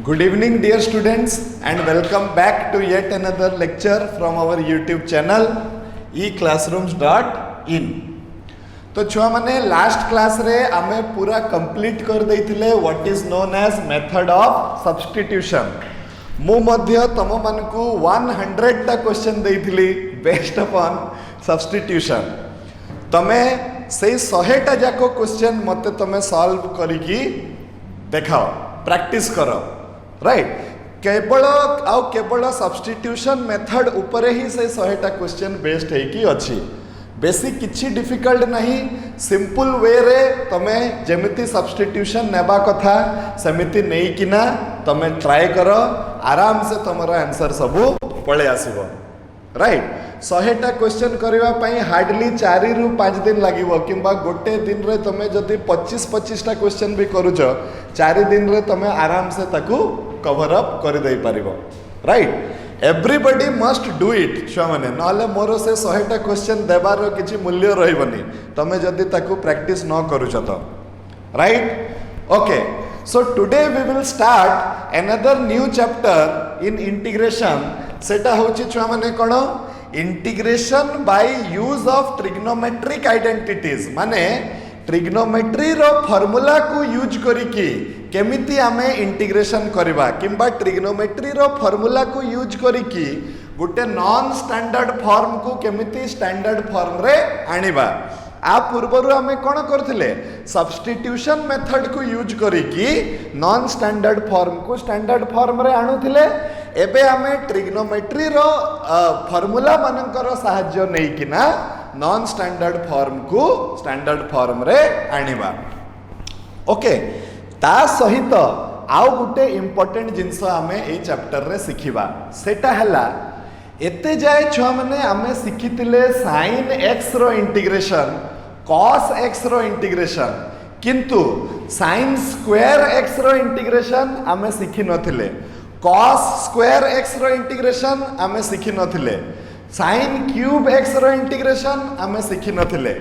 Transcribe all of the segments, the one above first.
Good evening, dear students, and welcome back to yet another lecture from our YouTube channel eclassrooms.in. तो छुआ माने last class रे आमे पूरा कंप्लीट कर देइथिले what is known as method of substitution. मु मध्य तम मानकू 100 टा क्वेश्चन देइथिली बेस्ड अपॉन सब्स्टिट्यूशन. तमे से 100 टा जाको क्वेश्चन मते तमे सॉल्व करिकी देखाओ, प्रैक्टिस करो, राइट. केवल सब्स्टिट्यूशन मेथड उपरे ही से 100 टा क्वेश्चन बेस्ड है कि अच्छी. बेसी किछि डिफिकल्ट नहीं, सिंपल वे रे तमे जेमिति सब्स्टिट्यूशन नेबा कथा सेमिति नहीं किना तमे ट्राई करो, आराम से तमरो आंसर सबू पळे आसीबो, राइट. 100 टा क्वेश्चन करबा पई हार्डली 4 रु 5 दिन लागिवो, किंबा गोटे दिन रे तमे जदी 25 टा क्वेश्चन भी करूछ 4 दिन रे तमे आराम से ताकू कवर अप कर दे पारिबो, right. Everybody must do it छुआ माने, नहले मोर से 100 टा क्वेश्चन देबार किछि मूल्य रहिबनी तमे जदी ताकू प्रैक्टिस न करूछ तो, right. Okay, so today we will start another new chapter in integration. सेटा होछि छुआ माने कोन, integration by use of trigonometric identities. माने ट्रिग्नोमेट्री रो फार्मूला को यूज करिकी केमिति आमे इंटीग्रेशन करबा, किंबा ट्रिग्नोमेट्री रो फार्मूला को यूज करिकी गोटे नॉन स्टैंडर्ड फॉर्म को केमिति स्टैंडर्ड फॉर्म रे आनिबा. आ पूर्वरु आमे कोन करथिले, सब्स्टिट्यूशन मेथड को यूज करिकी नॉन स्टैंडर्ड फॉर्म को स्टैंडर्ड फॉर्म रे आनुथिले. एबे आमे ट्रिग्नोमेट्री रो फार्मूला मानकर सहाय्य नै किना नॉन स्टैंडर्ड फॉर्म को स्टैंडर्ड फॉर्म रे आनिबा. ओके, ता सहित आउ गुटे इंपोर्टेंट जिंस आमे ए चैप्टर रे सिखिबा. सेटा हला एते जाय छुआ माने आमे सिखितिले sin x रो इंटीग्रेशन, cos x रो इंटीग्रेशन, किंतु sin स्क्वायर x रो इंटीग्रेशन आमे सिखि नथिले, cos स्क्वायर x रो इंटीग्रेशन आमे सिखि नथिले, sin क्यूब x रो इंटीग्रेशन आमे सिखि नथिले.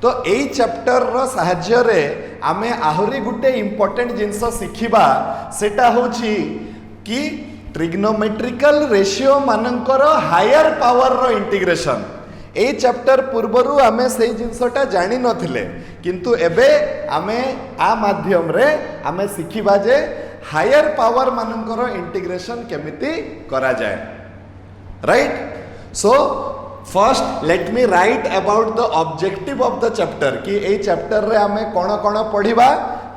तो एई चैप्टर रो सहाय्य रे आमे आहुरी गुटे इंपोर्टेंट जिंस सिखिबा. सेटा होछि कि ट्रिग्नोमेट्रिकल रेशियो मानकर हायर पावर रो इंटीग्रेशन. एई चैप्टर पूर्वरु आमे सेई जिंसटा जानि नथिले, किंतु एबे आमे आ माध्यम रे आमे सिखिबा जे हायर पावर मानकर इंटीग्रेशन केमिति करा जाय, right. So first let me right about the objective of the chapter, कि ए चैप्टर रे आमे कोन कोन पढ़िबा,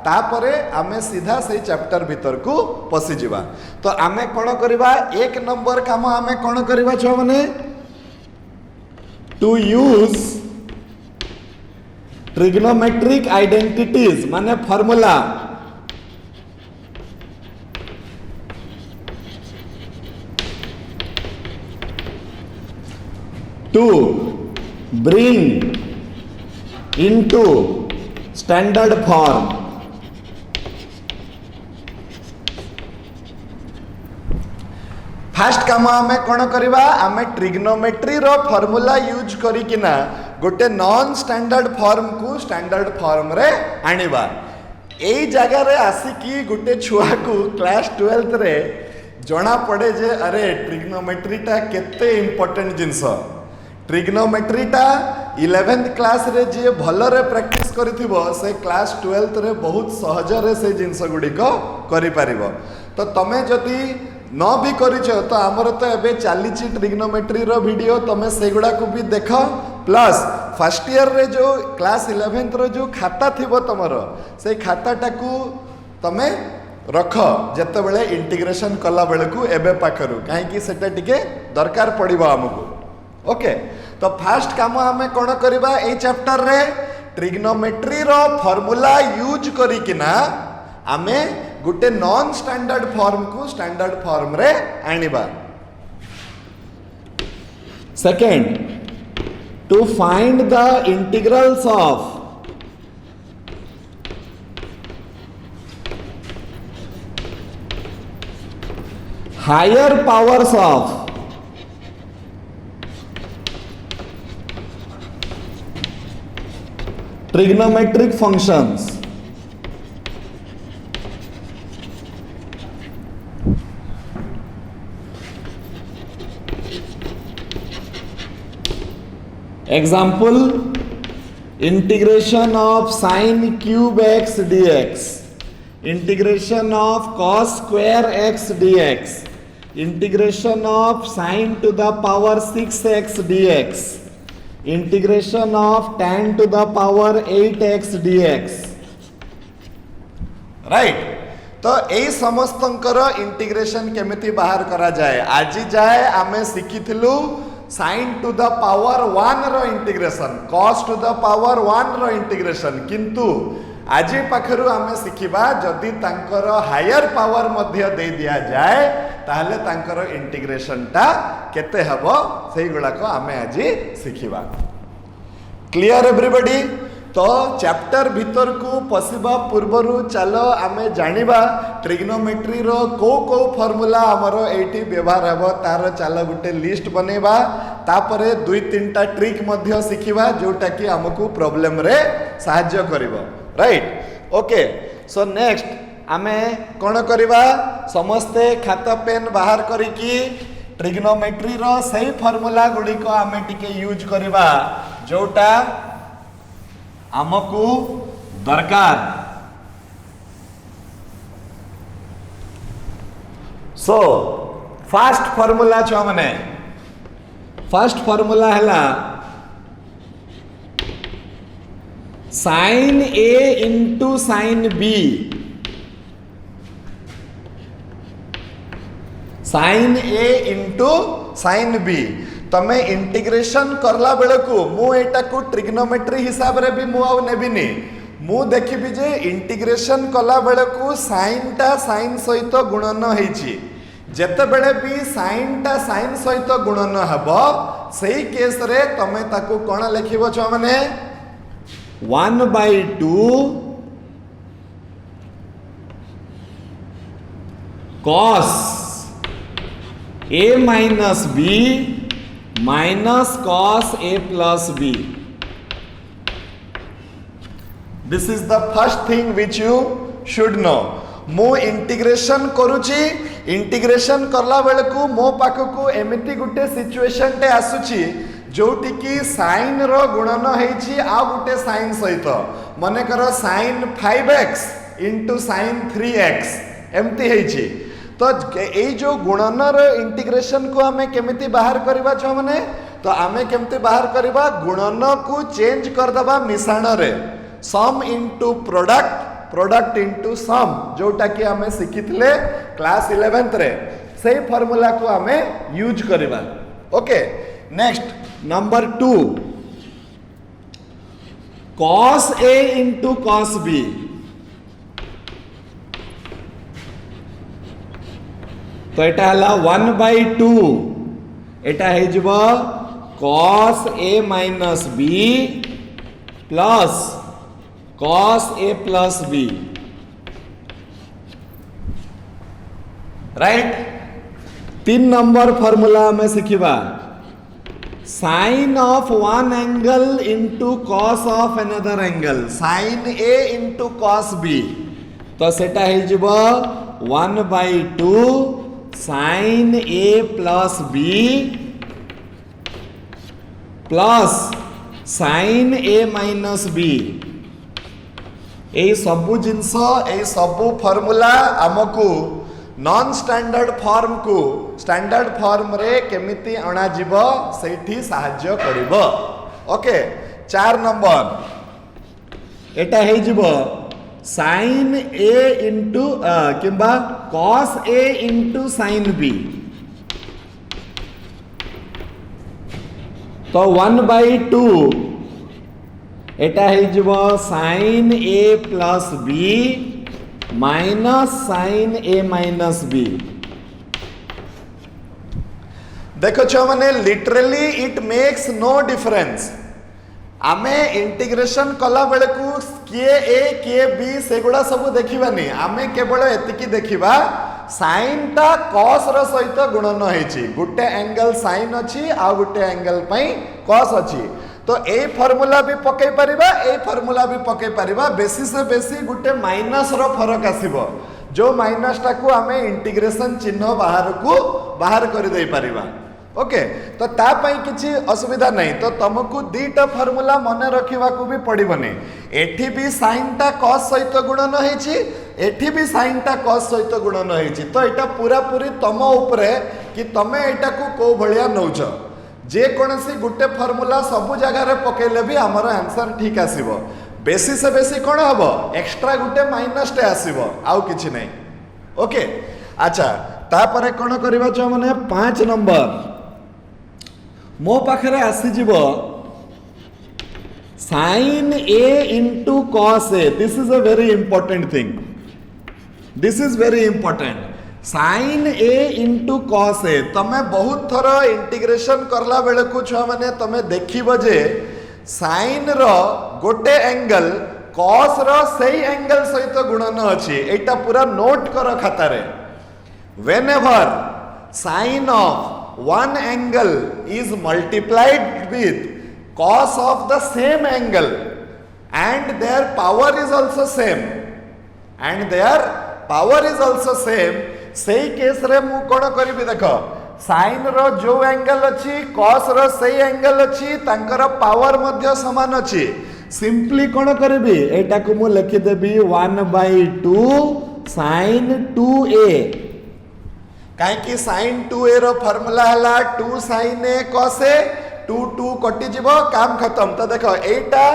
तापरे आमे सीधा से चैप्टर भीतर को पसी जिबा. तो आमे कोन करिबा, एक नंबर काम आमे कोन करिबा छ माने, टू यूज ट्रिग्नोमेट्रिक आइडेंटिटीज माने formula. To bring into standard form. Fast काम आमे कोन करिबा, आमे ट्रिग्नोमेट्री रो फार्मूला यूज करिकिना गोटे नॉन स्टैंडर्ड फॉर्म को स्टैंडर्ड फॉर्म रे आनिबा. एई जगह रे आसिकी गोटे छुआ को क्लास 12th रे जणा पड़े जे अरे ट्रिग्नोमेट्री टा केते इंपोर्टेंट जिंस. ट्रिग्नोमेट्री टा 11th क्लास रे जे भल रे प्रैक्टिस करिथिबो से क्लास 12th रे बहुत सहज रे से जिंस गुडी को करि पारिबो. तो तमे जदी न भी करिछ तो हमर तो एबे चालीची ट्रिग्नोमेट्री रो वीडियो, तमे सेगुडा को भी देख. प्लस फर्स्ट ईयर रे जो क्लास 11th रो जो खाता थिबो तमरो, से खाताटा को तमे रख जते बेले इंटीग्रेशन कला बेले को एबे पाखरु, काहे कि सेटा टिके दरकार पड़िबो हमकु. ओके, तो फास्ट काम आमे कोन करिबा, ए चैप्टर रे ट्रिग्नोमेट्री रो फार्मूला यूज करिकिना आमे गुटे नॉन स्टैंडर्ड फॉर्म को स्टैंडर्ड फॉर्म रे आनिबा. Second, to find the integrals of higher powers of trigonometric functions. Example integration of sine cube x dx, integration of cos square x dx, integration of sine to the power 6x dx, integration of tan to the power 8x dx, right. तो यही समस्तंकर integration केमिति बाहर करा जाए। आज जाए आमे शिखिथिलु sin टू द पावर 1 रो integration, cos to the power 1 रो इंटीग्रेशन, किंतु आज पाखरु आमे शिखिबा जदि तांकर हायर पावर मध्य दे दिया जाए ताहले तांकर इंटीग्रेशन टा केते हबो सेही गुडा को आमे आज शिखिबा। Clear everybody? तो चैप्टर भीतर को पशिबा पूर्वरु चलो आमे जानिबा ट्रिग्नोमेट्री रो को फॉर्मूला हमरो एठी व्यवहार हबो तार चलो गुटे लिस्ट बनेबा, तापरे दुई तीनटा ट्रिक मध्य शिखिबा जोटा कि हमकु प्रॉब्लम रे सहाय्य करिवो, राइट। ओके, सो नेक्स्ट आमे कोन करिबा, समस्ते खाता पेन बाहर करिकी ट्रिग्नोमेट्री रो सही फॉर्मूला गुडी को आमे टिके यूज करिबा जोटा आमको दरकार। सो फास्ट फॉर्मूला छो माने, फास्ट फॉर्मूला हैला sin a into sin b, sin a into sin b। तमे इंटीग्रेशन करला बेले को मु एटा को ट्रिग्नोमेट्री हिसाब रे भी मु आउ नेबिनी, मु देखिबी जे इंटीग्रेशन कला बेले को साइन टा साइन सहित गुणन हेछि, जेते बेले भी साइन टा साइन सहित गुणन हबो सेही केस रे तमे ताको कोन लिखिबो छ माने 1/2 cos a minus b minus cos a plus b। This is the first thing which you should know। मु इंटीग्रेशन करूची, इंटीग्रेशन करला बेले को मो पाख को एमिति गुटे सिचुएशन टे आसुची जोटी की साइन रो गुणन हेछि आ गुटे साइन सहित, मने करो sign 5x into sign 3x एमती हेछि। तो यही जो गुणन रो इंटीग्रेशन को हमें केमिति बाहर करबा छ माने, तो आमे केमिति बाहर करबा, गुणन को चेंज कर दबा मिश्रण रे, सम into product, product into some, जोटा कि हमें शिखितले क्लास 11th रे, सही फार्मूला को हमें यूज करबा। Okay, next number 2 cos a into cos b। तो एटा हला 1/2, एटा हे जबो cos a minus b plus cos a plus b, right. 3 number formula में सिखिबा sin of one angle into cos of another angle, sin a into cos b। तो सेटा हे जबो 1/2 sin a plus b plus sin a minus b। ए सबु जिंस, ए सबु formula हमकु non standard form को standard form रे केमिति अणा जीवो सेठी सहाय्य करिवो। ओके, 4 नंबर एटा हे जीवो sin a into किंबा cos a into sin b। तो 1/2 एटा हे जीवो sin a plus b minus sin a minus b। देखो छो माने literally it makes no difference. आमे इंटीग्रेशन कला बेले को किए ए किए बी सेगुड़ा सब देखिबानी, आमे केवल एतिकी देखिबा साइन टा cos रो सहित गुणन हेछि, गुटे एंगल साइन अछि आ गुटे एंगल पई cos अछि। तो ए फार्मूला भी पकई परिबा, ए फार्मूला भी पकई परिबा, बेसी से बेसी गुटे माइनस रो फरक आसीबो, जो माइनस टा को आमे इंटीग्रेशन चिन्ह बाहर को बाहर कर दे परिबा। ओके तो तापाई किसी असुविधा नहीं तो तुमको दीटा फॉर्मूला मन रखा भी पड़ोनी एठी भी साइन टा कॉस सहित गुणन होइछि एठी भी साइन टा कॉस सहित गुणन होइछि तो एटा पूरा पूरी तम उपरे कि तमे एटा को को भलिया नौछ जे कोनसी गुटे फॉर्मूला सब जगह रे पकेले भी हमर आंसर ठीक आसीबो बेसी से बेसी कोन हबो एक्स्ट्रा गुटे माइनस टे आसीबो आउ किछि नहीं ओके अच्छा तापरे कोन करबा छ माने 5 नंबर मो पाखरे आसी जीवो sin a into cos a this is a very important thing this is very important sin a into cos a तमे बहुत थर इंटीग्रेशन करला बेले को छुआ माने तमे देखिबो जे sin रो गोटे एंगल cos रो सही एंगल सहित गुणन अछि एटा पूरा नोट कर खाता रे whenever sin of one angle is multiplied with cos of the same angle and their power is also same सही केस रे मु कोन करिबि देखो sin रो जो एंगल अछि cos रो सही एंगल अछि तांकर पावर मध्य समान अछि सिंपली कोन करिबि एटा को मु लिखि देबी 1/2 sin 2a कहीं sin 2a रो फॉर्मूला हला 2 sin a cos a 2 कटि जीवो काम खत्म तो देखो एटा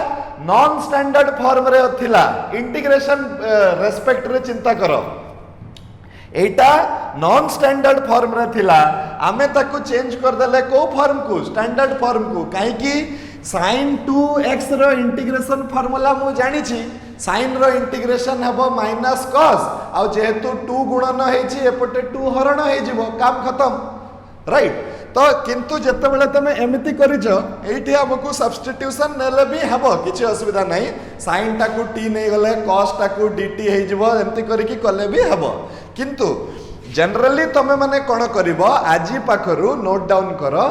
नॉन स्टैंडर्ड फॉर्म रे थिला इंटीग्रेशन रेस्पेक्ट रे चिंता करो एटा नॉन स्टैंडर्ड फॉर्म रे थिला आमे ताकू चेंज कर देले को फॉर्म को स्टैंडर्ड फॉर्म को काहे कि sin 2x रो इंटीग्रेशन फार्मूला मु जानि छी sin रो इंटीग्रेशन हबो माइनस cos आ जेहेतु 2 गुणन हेछि एपटे 2 हरण हे जिवो काम खत्म राइट तो किंतु जते बेले तमे एमिति करिजो एठी हमकु सब्स्टिट्यूशन नेले भी हबो किछि असुविधा नाही sin टा को t नै गले cos टा को dt हे जिवो एमति करि कि कले भी हबो किंतु जनरली तमे माने कोन करिवो आजी पाखरु नोट डाउन करो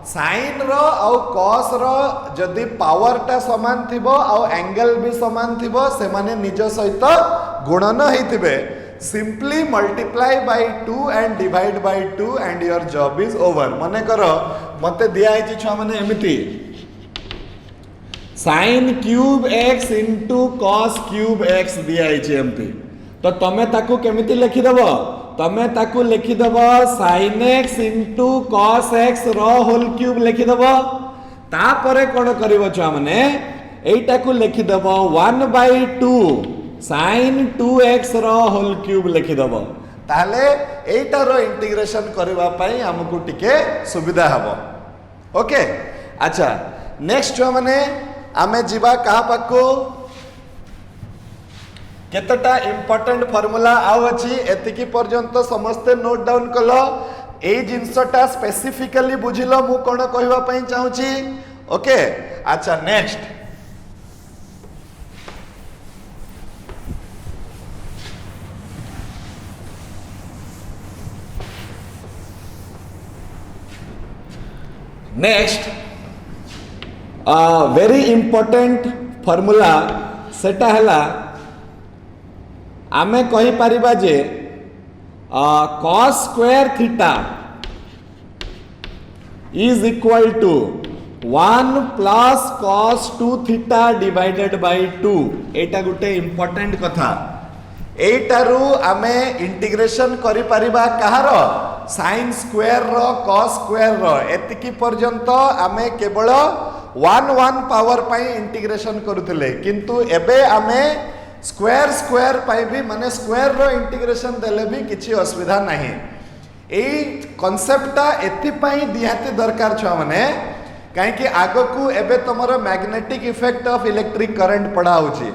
साइन रो आउ कॉस रो जदि पावर टा समान थिबो आउ एंगल भी समान थिबो से माने निज सहित गुणन हेतिबे simply multiply by 2 and divide by 2 and your job is over माने करो मते दिया हेछि छ माने एमिति sin cube x into cos cube x दिया हेछि एमिति तो तमे ताकू केमिति लिखि देबो तमे ताकू लिखि देबो sin x into cos x रो होल क्यूब लिखि देबो तापरे कोन करिवो छ माने एटा को लिखि देबो 1/2 sin 2x रो होल क्यूब लिखि देबो ताले एटा रो इंटीग्रेशन करबा पई हमकु टिके सुविधा हबो ओके अच्छा नेक्स्ट छ माने आमे जीवा कहा पाको केतटा इंपोर्टेंट फार्मूला आउ अछि एतिकी पर्यंत समस्त नोट डाउन कलो ए जिंसटा स्पेसिफिकली बुझिलो मु कोन कहबा पई चाहूची ओके अच्छा नेक्स्ट वेरी इंपोर्टेंट फार्मूला सेटा हला आमे कहि परिबा जे cos square theta is equal to 1 plus cos 2 theta divided by 2 एटा गुटे इंपोर्टेंट कथा एटारू आमे इंटीग्रेशन करि परिबा कहार sin स्क्वायर रो cos स्क्वायर रो एतिकी पर्यंत आमे केवल 1 पावर पाई इंटीग्रेशन करूथिले किंतु एबे आमे स्क्वायर स्क्वायर पाई भी माने स्क्वायर रो इंटीग्रेशन देले भी किछि असुविधा नाही ए कांसेप्टटा एथि पाई दिहाती दरकार छ माने काहे कि आगो को एबे तमरो magnetic effect of electric current पढ़ा होची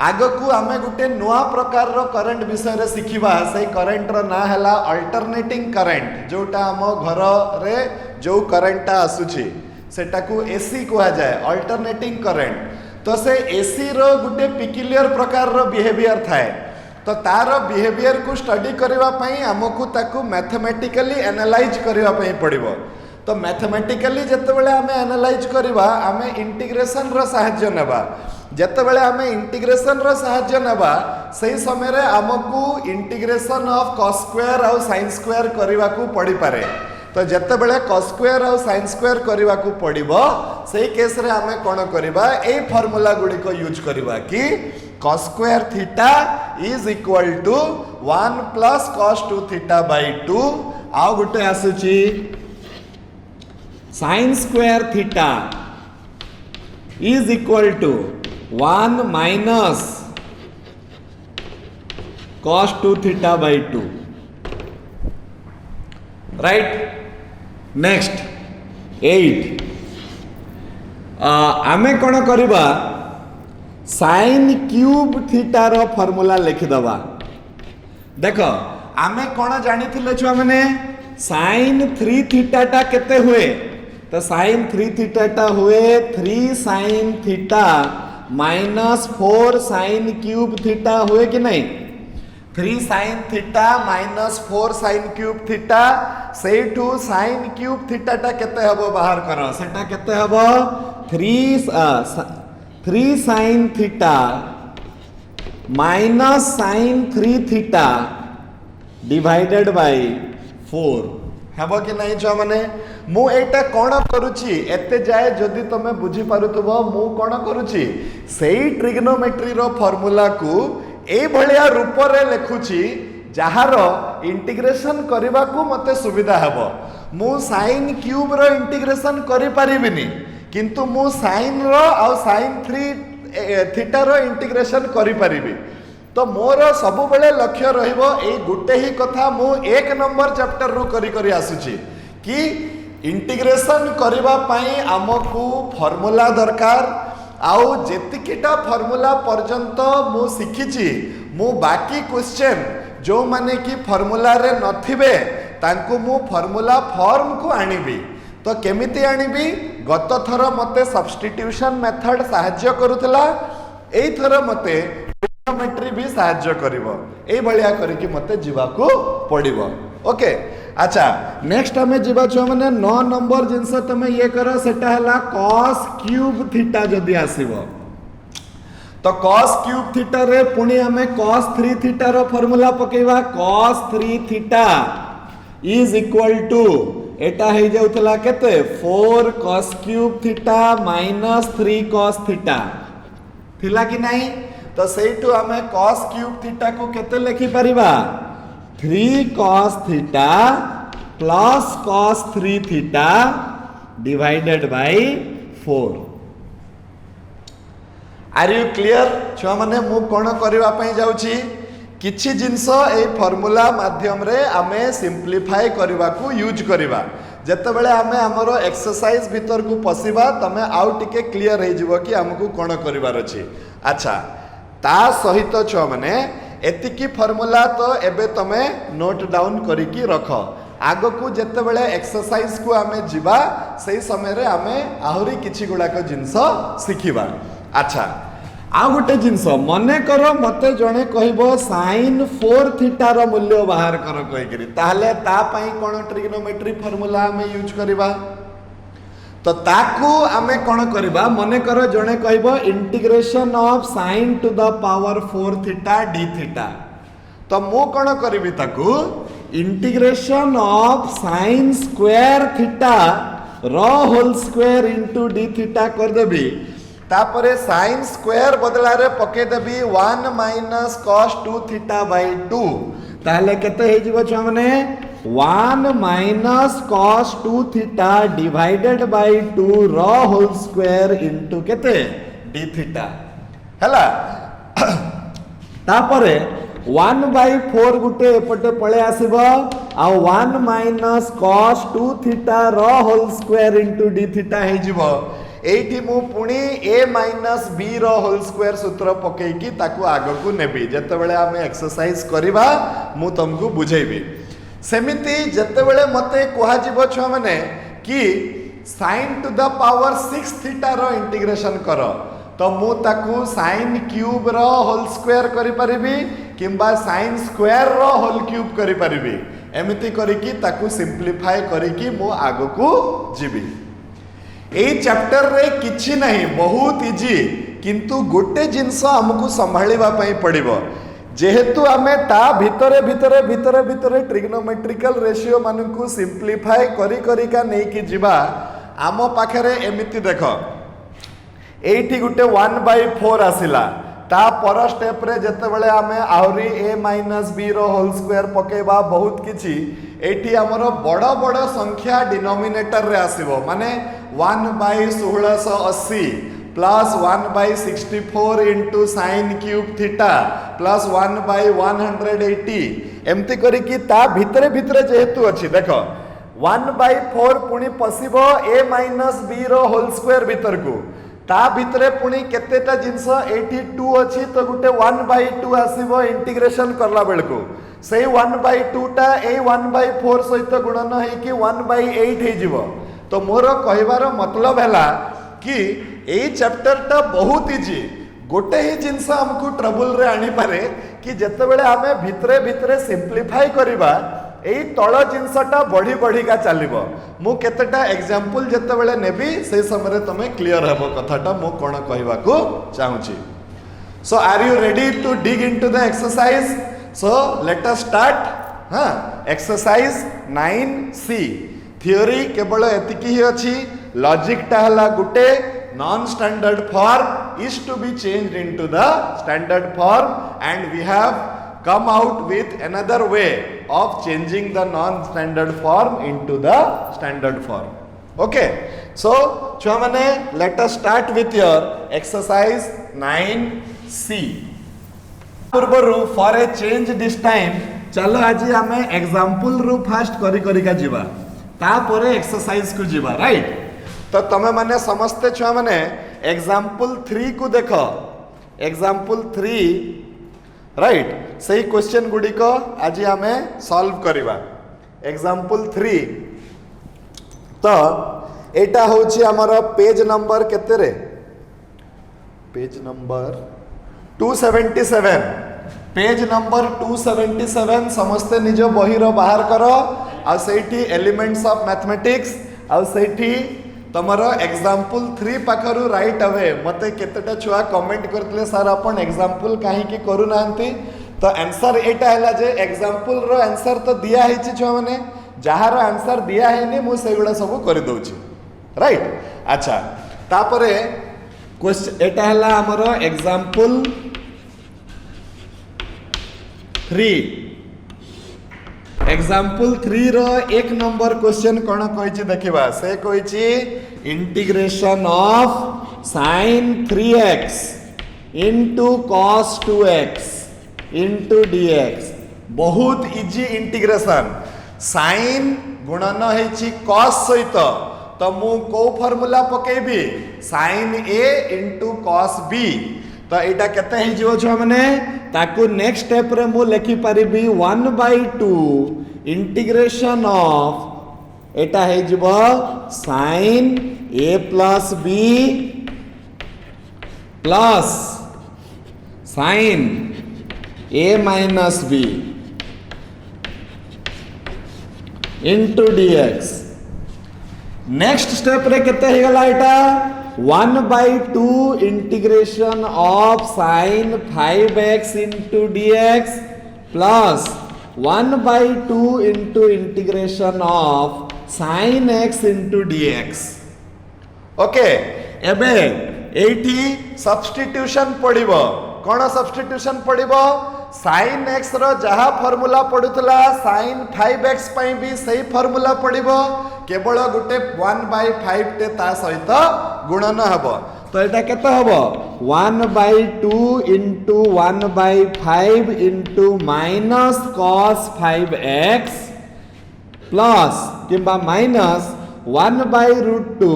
आगो को आमे गुटे नवा प्रकार रो करंट विषय रे सिखिबा सही करंट रो ना हला अल्टरनेटिंग करंट जोटा हम घर रे जो करंटटा आसुची सेटा को एसी कहा जाए अल्टरनेटिंग करंट तो से एसी रो गुटे पिक्युलियर प्रकार रो बिहेवियर थाए तो तार बिहेवियर को स्टडी करबा पई हमकु ताकू मैथमेटिकली एनालाइज करबा पई पड़िबो तो मैथमेटिकली जते बेले हमें एनालाइज करबा हमें इंटीग्रेशन रो सहायता नेबा जते बेले हमें इंटीग्रेशन रो सहायता नेबा सही समय रे हमकु इंटीग्रेशन ऑफ cos स्क्वायर और sin स्क्वायर करबा को पड़ी पारे तो जिते बड़े cos स्क्वायर और sin स्क्वायर करने को पड़ो से केस रे आमे कौन करवा ए फॉर्मूला गुड़ी को यूज करवा कि cos square theta is equal to 1 plus cos 2 theta by 2 आउ गुटे आसुची sin square theta is equal to 1 minus cos 2 theta by 2 right. Next 8 आमे कौन करवा sin क्यूब थीटा रो फॉर्मूला लिखिदवा। देख आमे कौन जानी छुआ मैंने sin 3 थीटा टा केते हुए तो sin 3 थीटा टा हुए 3 sin theta minus 4 sin cube theta हुए कि नहीं 3 sin theta minus 4 sin cube theta से टू sin क्यूब थीटा टा केते हबो बाहर करो सेटा केते हबो 3 sin theta minus sin 3 theta divided by 4 हबो कि नहीं छ माने मु एटा कोन करूची एते जाय जदी तमे बुझी पारुतबो मु कोन करूची सेही ट्रिग्नोमेट्री रो फार्मूला को ए भलिया रूप रे लिखुची जहार इंटीग्रेशन करबा को मते सुविधा हबो मु sin क्यूब रो इंटीग्रेशन करि परिबिनी किंतु मु sin रो और sin 3 थीटा रो इंटीग्रेशन करि परिबी। तो मोर सब बेले लक्ष्य रहिबो ए गुटे ही कथा मु एक नंबर चैप्टर रो करी करी आसुची कि इंटीग्रेशन करबा पई हमकु फार्मूला दरकार आउ जेतिकिटा फार्मूला पर्यंत मु शिखिची मु बाकी क्वेश्चन जो माने कि फार्मूला रे नथिबे तांको मु फार्मूला फॉर्म को आनिबी। तो केमिति आनिबी गत थर मते सब्स्टिट्यूशन मेथड सहाय्य करूतला एई थर मते ट्रिग्नोमेट्री भी सहाय्य करिवो एई भलिया करी कि मते जीवा को पड़िबो। ओके अच्छा नेक्स्ट हमें जीवा छ माने 9 नंबर जिंस तमे ये करो सेटा हला cos क्यूब थीटा जदी आसीबो तो cos क्यूब थीटा रे पुणी हमें cos 3 थीटा रो फार्मूला पकेवा cos 3 theta is equal to एटा हे जाउतला केते 4 cos cube theta minus 3 cos theta थिला कि नहीं तो सेइटू हमें cos क्यूब थीटा को केते लिखि परिबा 3 cos theta plus cos 3 theta divided by 4। Are you clear छुआ माने मु कोन करबा पई जाउची किछि जिंस ए फार्मूला माध्यम रे आमे सिंप्लीफाई करबा को यूज करबा जते बेले आमे हमरो एक्सरसाइज भीतर को पसिबा तमे आउ टिके क्लियर हे जिवो कि हमकु कोन करबार अछि। अच्छा ता सहित छुआ माने एतिकी फार्मूला तो एबे तमे नोट डाउन करिकी रख आग को जेते बेले एक्सरसाइज को आमे जिबा सही समय रे आमे आहुरी किछि गुडा को जिंस सिखिबा। अच्छा आ गोटे जिंस मने करो मते जणे कहबो sin 4 थीटा रो मूल्य बाहर करो कहि करी ताले ता पई कोन ट्रिग्नोमेट्री फार्मूला आमे यूज करबा तो ताकू आमे कोन करबा मने करो जणे कहबो integration of sin to the power 4 theta d theta तो मु कोन करबी ताकू integration of sin square theta रो whole square into d theta कर देबी तापरे sin स्क्वायर बदला रे पके देबी 1 माइनस cos 2 थीटा बाय 2 ताले केते हे जिवो छ माने 1 minus cos 2 theta divided by 2 रो होल स्क्वायर इनटू केते d थीटा हला तापरे 1 बाय 4 गुटे एपटे पळे आसीबो आ 1 माइनस cos 2 थीटा रो whole square into d theta हे जिवो एठी मु पुणी a माइनस b रो होल स्क्वायर सूत्र पकई की ताकू आगो को नेबी जते बेले हमें एक्सरसाइज करिबा मु तुमको बुझेबी सेमिति जते बेले मते कोहा जीवो छ माने कि sin to the power 6 theta रो इंटीग्रेशन करो तो मु ताकू sin क्यूब रो होल स्क्वायर करि परिबी किंबा sin स्क्वायर रो होल क्यूब करि परिबी एमिति करिकी ताकू सिंप्लीफाई करिकी मु आगो को जीबी। ए चैप्टर रे किछि नहीं बहुत इजी किंतु गोटे जिंस हमकु संभाळिबा पई पड़िबो जेहेतु आमे ता भितरे भितरे भितरे भितरे ट्रिग्नोमेट्रिकल रेशियो मानकु सिंप्लीफाई करी करी का नै कि जिबा आम पाखरे एमिति देख एठी गुटे 1/4 आसिला ता पर स्टेप रे जते बेले आमे आउरी a - b रो होल स्क्वायर पकेबा बहुत किछि एठी हमर बड़ बड़ संख्या डिनोमिनेटर रे आसीबो माने 1/1680 plus 1/64 into sine cube theta plus 1/180 एमती करी कि ता भितरे भितरे जेहेतु अछि देख 1/4 पुणी पसिबो a - b रो होल स्क्वायर भीतर को ता भितरे पुणी केतेटा जिंस 82 अछि तो गुटे 1/2 आसीबो इंटीग्रेशन करला बेल को सेही 1/2 टा ए 1/4 सहित गुणन है कि 1/8 हे जिवो तो मोर कहिबार मतलब हैला कि एई चैप्टर टा बहुत इजी गोटे ही जिंस हमकु ट्रबल रे आनी पारे कि जते बेले हमें भितरे भितरे सिंप्लीफाई करिबा एई तळ जिंसटा बढ़ी बढ़ी का चलिबो मु केतेटा एग्जांपल जते बेले नेबी से समय तमे क्लियर हेबो कथाटा मु कोन कहबा को चाहूची so are you ready to dig into the exercise so let us start exercise 9C theory केवल एतिकी ही अछि लॉजिक टा हला गुटे non standard form is to be changed into the standard form and we have come out with another way of changing the non-standard form into the standard form. Okay, so chua mane let us start with your exercise 9C. पूर्वरु for a change this time चलो आज हमें example रू first करी करी का जीवा तापरे exercise को जीवा right तो तमे माने समस्ते छुआ माने example 3 को देखो example 3 राइट सही क्वेश्चन गुडी को आज आमे सॉल्व करिबा एग्जांपल 3 तो एटा होची हमर पेज नंबर केते रे पेज नंबर 277 पेज नंबर 277 समस्त निज बही रो बाहर करो आ सेठी एलिमेंट्स ऑफ मैथमेटिक्स आ सेठी तमरो एग्जांपल 3 पाखरु राइट अवे मते केतेटा छुआ कमेंट करतले सर अपन एग्जांपल काहे की करू नांती तो आंसर एटा हला जे एग्जांपल रो आंसर तो दिया है छी छुआ माने जहार आंसर दिया है नि मु सेगुडा सब कर दउची राइट अच्छा तापरे क्वेश्चन एटा हला हमरो एग्जांपल 3 एग्जांपल 3 रो एक नंबर क्वेश्चन कोन कहिछि देखिबा से कहिछि integration of sin 3x into cos 2x into dx बहुत इजी इंटीग्रेशन sin गुणन हेछि cos सहित तो मु को फार्मूला पकेबी sin a into cos b तो एटा केते हे जिवो छ माने ताकू नेक्स्ट स्टेप रे मु लिखि परिबी 1/2 इंटीग्रेशन ऑफ एटा हे जिवो sin a plus b plus sin a minus b into dx next step रे केते हे गला एटा 1/2 integration of sin 5x into dx plus 1/2 into integration of sin x into dx okay एबे एठी substitution पड़िबो कोन substitution पड़िबो sin x रो जहा formula पडुतला sin 5x पई भी सही formula पड़िबो केवल गुटे 1/5 टे ता सहित गुणन हबो तो एटा केते हबो 1/2 into 1/5 into minus cos 5x plus किबा minus 1/√2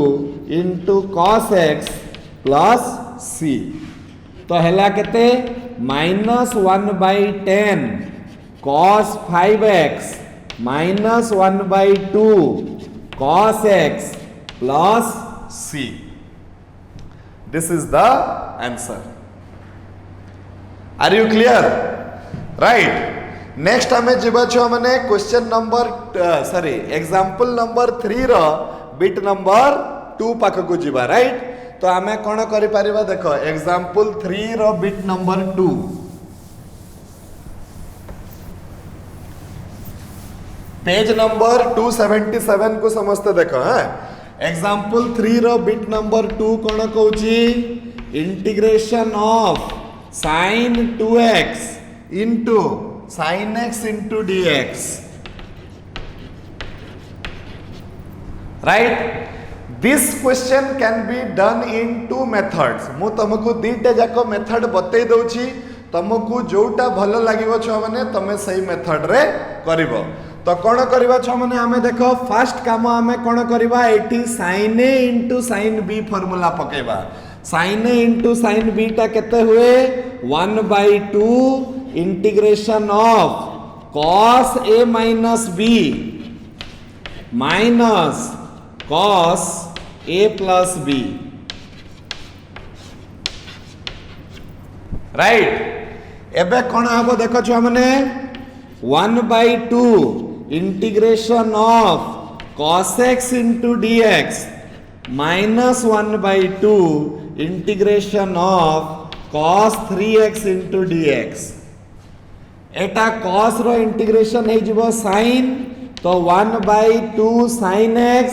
into cos x plus c तो हेला केते -1/10 cos 5x minus 1/2 cos x plus c this is the answer are you clear right next हमें जीवा छो माने question number sorry example number 3 रो bit number 2 पाख को जीवा राइट तो आमे कोन करि परिबा देखो एग्जांपल 3 रो बिट नंबर 2 पेज नंबर 277 को समस्त देखो। हाँ, एग्जाम्पल 3 रो बिट नंबर 2 कौन कहूची integration of sin 2x into sin x into dx, right? This question can be done in two methods. मु तुमको दीटा जाको मेथड बतई दउची, तुमको जोटा भल लागिवो छ माने तमे सही मेथड रे करिवो। तो कौन करवा छ माने आमे देखो फर्स्ट काम आमे कौन करवा एठी sin a into sin b formula पकेबा। sin a into sin b टा केते हुए 1/2 integration of cos a minus b minus cos a plus b, राइट। एबे कौन हबो देखो छ माने 1/2 integration of cos x into dx minus 1/2 integration of cos 3x into dx। एटा cos रो इंटीग्रेशन है जीवो sin, तो 1/2 sin x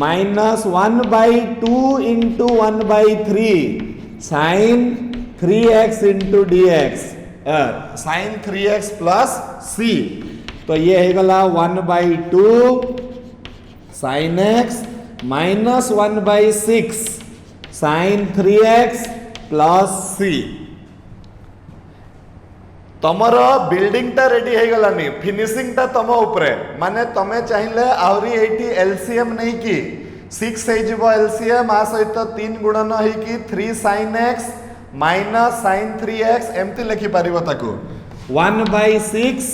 minus 1/2 into 1/3 sin 3x into dx, sin 3x plus c। तो ये है गला 1/2 sin x minus 1/6 sin 3x plus c। तमर बिल्डिंग टा रेडी है गलानी, फिनिशिंग टा तम ऊपरे, माने तमे चाहिए आउरी एठी एलसीएम नहीं की 6 है जीवो एलसीएम आ सहित 3 गुणन है कि 3 sin x minus sin 3x एमती लिखि पारिबो ताकू 1/6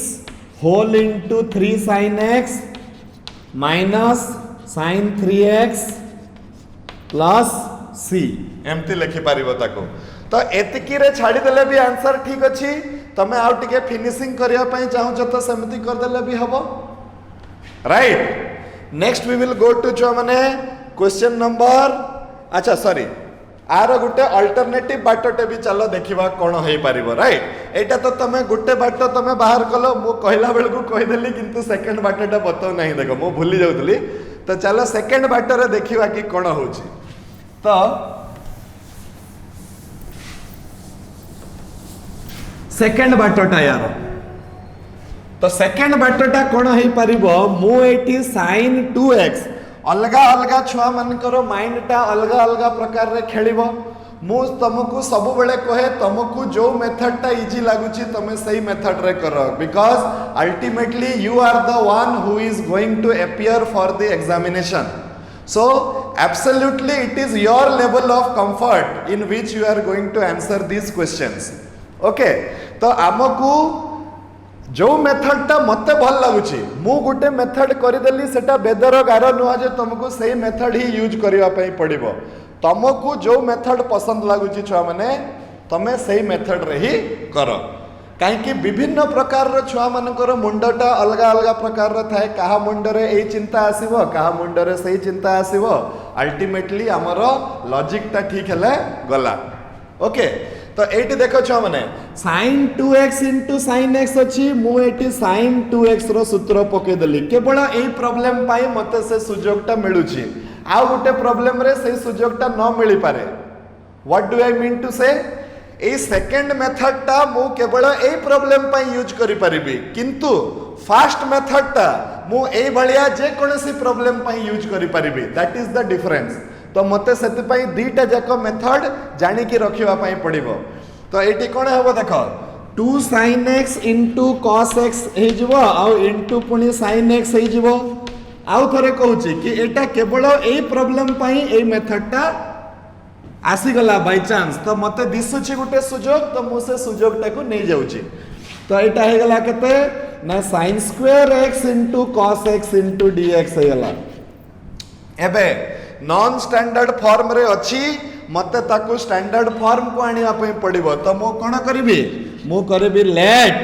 whole into 3 sin x minus sin 3x plus c एमती लिखि पारिबो ताकू। तो एतिकी रे छाड़ी देले भी आंसर ठीक अछि, तमे आउ टिके फिनिशिंग करिया पई चाहू छ तो सेमती कर देले भी हबो, right. Next we will go to जो माने क्वेश्चन नंबर, अच्छा सॉरी आर गुटे अल्टरनेटिव बाटटे भी चलो देखिबा कोन होई पारिबो, राइट। एटा तो तमे गुटे बाट तमे बाहर कलो, मु कहला बेल को कहि देली किंतु सेकंड बाटटा बतो नहीं, देखो मु भूली जाउतली। तो चलो सेकंड बाटरे देखिबा कि कोन होउची। तो सेकंड बाटटा यार, तो सेकंड बाटटा कोन होई पारिबो, मु एठी sin 2x अलगा अलगा छुआ मानकर माइंड टा अलगा अलगा प्रकार रे खेलिबो। मु तुमको सब बेले कहे तुमको जो मेथड टा इजी लागुची तमे सही मेथड रे करो, because ultimately you are the one who is going to appear for the examination. So absolutely it is your level of comfort in which you are going to answer these questions, okay. तो आमको जो method टा मते भल लागुची, मु गुटे method करिदेली सेटा बेदर गार नुआ जे तुमको सही मेथड ही यूज करिवा पई पड़िबो। तुमको जो मेथड पसंद लागुची छुआ माने तमे सही मेथड रे ही करो, काहे कि विभिन्न प्रकार रो छुआ मानकर मुंडटा अलगा अलगा प्रकार रो थाए, काहा मुंड रे एई चिंता आसीबो, काहा मुंड रे सही चिंता आसीबो। अल्टीमेटली हमरो लॉजिक टा ठीक हेले गला, ओके। तो एटी देखो छुआ माने sin 2x into sin x अछि, मु एटी sin 2x रो सूत्र पके देली, केवल एई प्रॉब्लम पाई मते से सुजोगटा मिलुची, आ गुटे प्रॉब्लम रे से सुजोगटा न मिली पारे। What do I mean to say, एई सेकंड मेथड टा मु केवल एई प्रॉब्लम पाई यूज करि परिबी, किंतु फास्ट मेथड टा मु एई भलिया जे कोनोसी प्रॉब्लम पाई यूज करि परिबी, दैट इज द डिफरेंस। तो मते सेति पई दीटा जाको मेथड जानि कि रखिबा पई पड़िबो। तो एटी कोन हबो देखो 2 sin x into cos x हे जिवो आ इनटू पुनी sin x हे जिवो। आउ थरे कहूची कि एटा केवल एई प्रॉब्लम पई एई मेथड टा आसी गला बाय चांस, तो मते दिसुची गुटे सुजोग, तो मु से सुजोगटा को नै जाउची। तो एटा हे गला केते ना sin square x into cos x into dx हे गला। एबे नॉन स्टैंडर्ड फॉर्म रे अछि, मते ताकू स्टैंडर्ड फॉर्म को आनिया पई पड़िबो। तो मु कोन करिबी, मु करबी late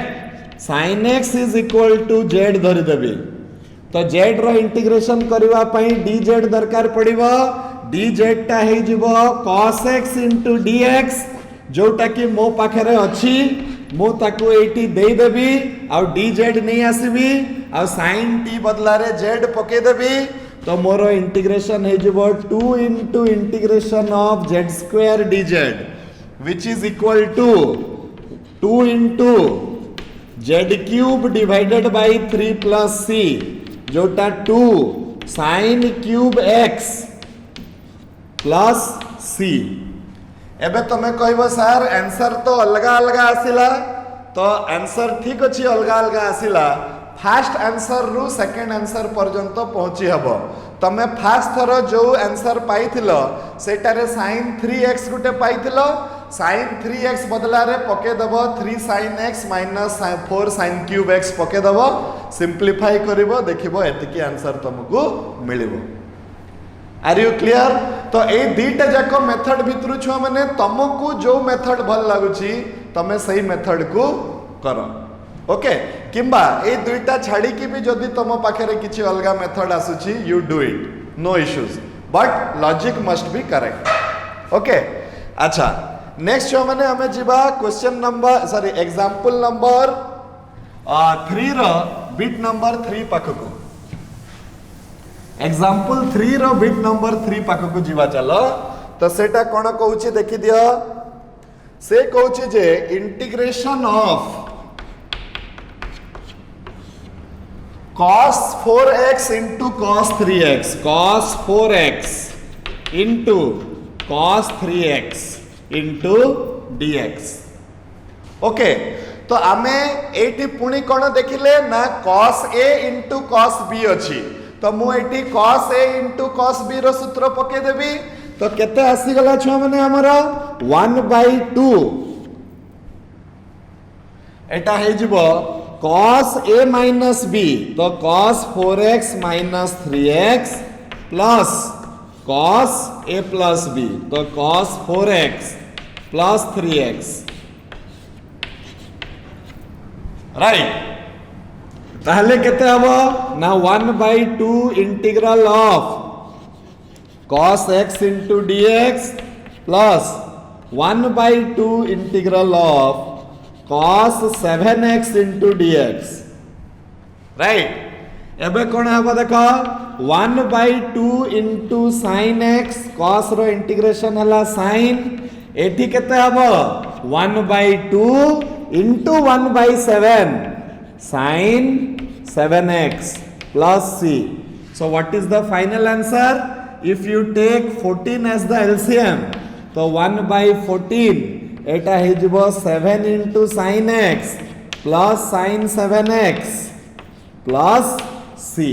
sin x is equal to z धरि देबी। तो z रो इंटीग्रेशन करबा पई dz दरकार पड़िबो, dz टा हे जिवो cos x into dx, जोटा कि मो पाखरे अछि, मु ताकू एटी देई देबी आ dz नै आसीबी आ sin t बदला रे z पके देबी तो मोर इंटीग्रेशन हे जबो 2 into integration of z square dz which is equal to 2 into z cube divided by 3 plus c जोटा 2 sin cube x plus c। एबे तमे कहबो सर आंसर तो अलग अलग आसिला तो आंसर ठीक अछि अलग अलग आसिला फास्ट आंसर रु सेकंड आंसर पर्यंत पहुंची हबो तमे फास्ट थरो जो आंसर पाइथिलो सेटारे sin 3x गुटे पाइथिलो sin 3x बदला रे पके दबो 3 sin x minus 4 sin cube x पके दबो सिंपलीफाई करिवो देखिबो एतिकी आंसर तुमको मिलिबो। Are you clear? तो ए दीटा जाको मेथड भितरु छुआ माने तुमको जो मेथड भल लागुची तमे सही मेथड को करो ओके किंबा ए दुईटा छाड़ी की भी जदि तुम पाखे किसी अलग मेथड आसुची you do it no issues but logic must be correct okay. अच्छा नेक्स्ट छुआ माने हमें जीवा question number sorry example number 3 रो बिट नंबर 3 पाखकु एग्जांपल 3 रो बिट नंबर 3 पाखकु जीवा चलो तो सेटा कोन कहूची देखि दियो से कहूची जे integration of cos 4x into cos 3x cos 4x into cos 3x into dx okay तो आमे एटी पुणी कोन देखिले ना cos a into cos b अछि तो मु eighty cos a into cos b रो सूत्र पके देबी तो केते आसी गला छुआ माने हमरा 1/2 एटा हे जिवो cos a minus b तो cos 4x minus 3x plus cos a plus b तो cos 4x plus 3x right ताहले केते हबो ना 1/2 integral of cos x into dx plus 1/2 integral of cos 7x into dx right एबे कोन हबो देखो 1/2 into sin x cos रो integration हला sin एठी केते हबो 1/2 into 1/7 sin 7x plus c so what is the final answer if you take 14 as the LCM तो 1/14 एटा हे जिवो 7 into sin x plus sin 7x plus c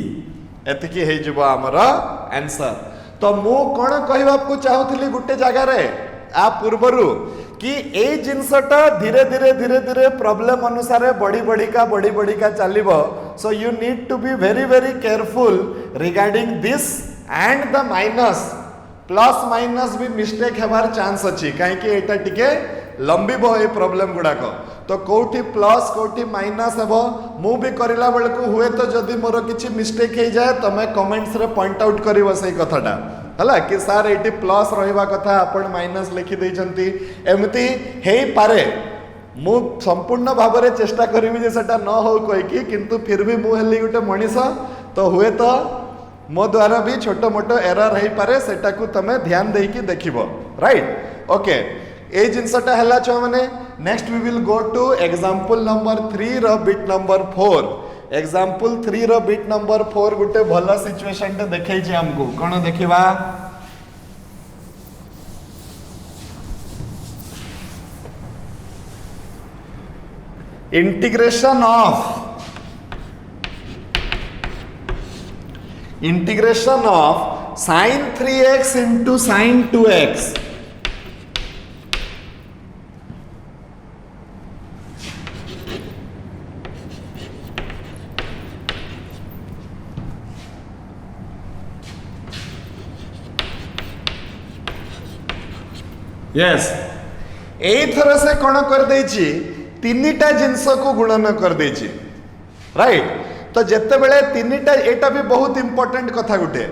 एतिकी हे जिवो हमर answer. तो मु कोन कहबा को चाहूतली गुटे जगह रे आ पूर्वरु कि ए जिनसटा धीरे धीरे धीरे धीरे प्रॉब्लम अनुसार बढ़ी बढ़ी का चलिबो so you need to be very very careful regarding this and the minus plus minus भी मिस्टेक हेबार चांस अछि काहे कि एटा टिके लंबी बो ए प्रॉब्लम गुडाक तो कोठी प्लस कोठी माइनस हेबो मु भी करिला बेल को हुए तो जदी मोर किछि मिस्टेक हे जाए तमे कमेंट्स रे पॉइंट आउट करिवो सही कथाटा हला कि सर एटी प्लस रहिबा कथा आपण माइनस लिखि दैछंती एमती हेई पारे मु संपूर्ण भाव रे चेष्टा करिवि जे सेटा न हो कोइ कि किंतु फिर भी मु हेली गुटे मनीष तो हुए तो मो द्वारा भी छोटो मोटो एरर हे पारे सेटा को तमे ध्यान देई कि देखिबो राइट ओके ए जिनसटा हला छ माने next we will go to example number 3 रो बिट नंबर 4 एग्जांपल 3 रो बिट नंबर 4 गुटे भलो सिचुएशन टे देखै छी हमको कोन देखिबा integration of sin 3x into sin 2x yes एई थर से कोन कर देछि तीनटा जिंस को गुणन कर देछि राइट तो जेते बेले तीनटा एटा भी बहुत इंपोर्टेंट कथा गुटे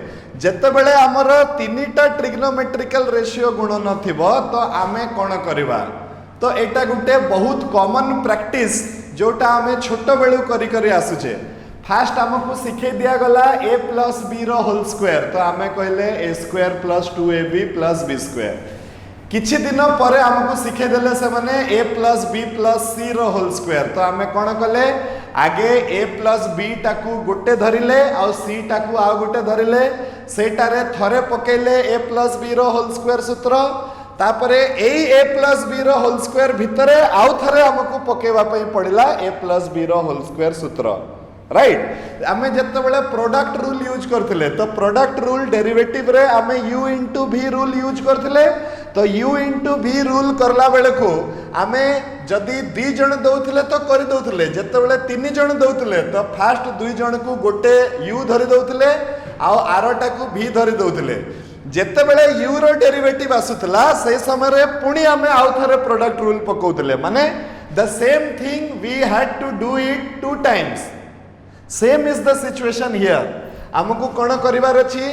जेते बेले हमर तीनटा ट्रिग्नोमेट्रिकल रेशियो गुणन थिबो तो आमे कोन करबा तो एटा गुटे बहुत कॉमन प्रैक्टिस जोटा आमे छोट बेलु करी करी आसुचे फास्ट आमको शिखे दिया गला a प्लस b रो होल स्क्वायर तो आमे कहले a square plus 2ab plus b square किछि दिन परे आमको शिखे देले से माने a plus b plus c रो होल स्क्वायर तो आमे कोन कले आगे a प्लस b टाकू गोटे धरिले आ c टाकू आ गोटे धरिले सेटारे थरे पकेले a प्लस b रो होल स्क्वायर सूत्र तापरे एई a प्लस b रो होल स्क्वायर भितरे आउ थरे हमको पकेवा पई पड़िला a प्लस b रो होल स्क्वायर सूत्र राइट आमे जत्ते बेले प्रोडक्ट रूल यूज करथिले तो प्रोडक्ट रूल डेरिवेटिव रे आमे u into v rule use करथिले तो u इनटू v रूल करला बेले को आमे जदी 2 जण दउथिले तो करि दउथिले जत्ते बेले 3 जण दउथिले तो फास्ट 2 जण को गोटे u धरि दउथिले आ आरोटा को v धरि दउथिले जत्ते बेले u रो डेरिवेटिव आसुतला से समय रे पुणी आमे आउ थरे प्रोडक्ट रूल पकोउथिले माने the same thing we had to do it 2 times same is the situation here हमको कोन करिवार अछि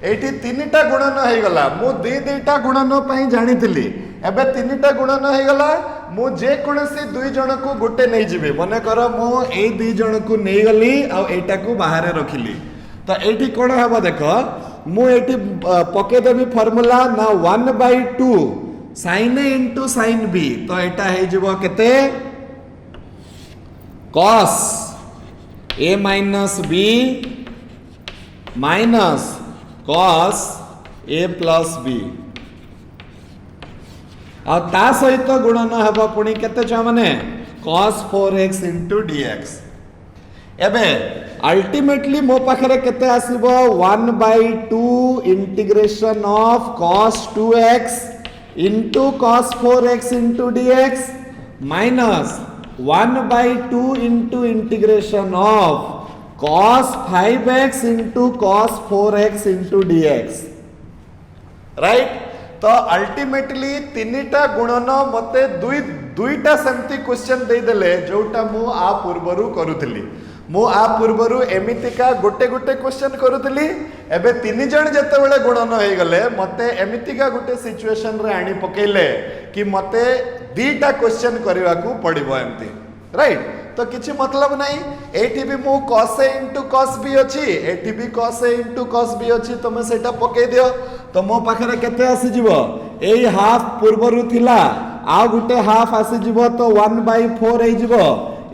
एठी 3टा गुणन हे गला मु 2टा गुणन पई जानि थिली एबे 3टा गुणन हे गला मु जे कोनसी 2 जण को गोटे नै जिबे मने कर मु ए 2 जण को नै गली आ एटा को बाहर रखिली तो एठी कोन हबो देखो मु एठी पके देबी फार्मूला ना 1/2 sin a into sin b तो एटा हे जिवो केते cos a minus b minus cos a plus b आ ता सहित गुणन हबा पुणी केते छ माने cos 4x into dx एबे अल्टीमेटली मो पाखरे केते आसीबो 1/2 integration of cos 2x into cos 4x into dx minus 1/2 into integration of cos 5x into cos 4x into dx right तो अल्टीमेटली 3टा गुणन मते दुईटा सेमती क्वेश्चन दे देले जोटा मु आ पूर्वरु करूथली मु आ पूर्वरु एमितिका गोटे गोटे क्वेश्चन करूथली एबे 3 जण जते बेले गुणन होई गले मते एमितिका गोटे सिचुएशन रे आनी पकेले कि मते 2टा क्वेश्चन करबा को पड़िबो एमती राइट तो किछि मतलब नहीं एठी भी मु cos a into cos b अछि एठी भी cos a into cos b अछि तमे सेटा पके दियो तो मो पाखरे केते आसी जिवो एई हाफ पूर्वरु थिला आ गुटे हाफ आसी जिवो तो 1/4 हे जिवो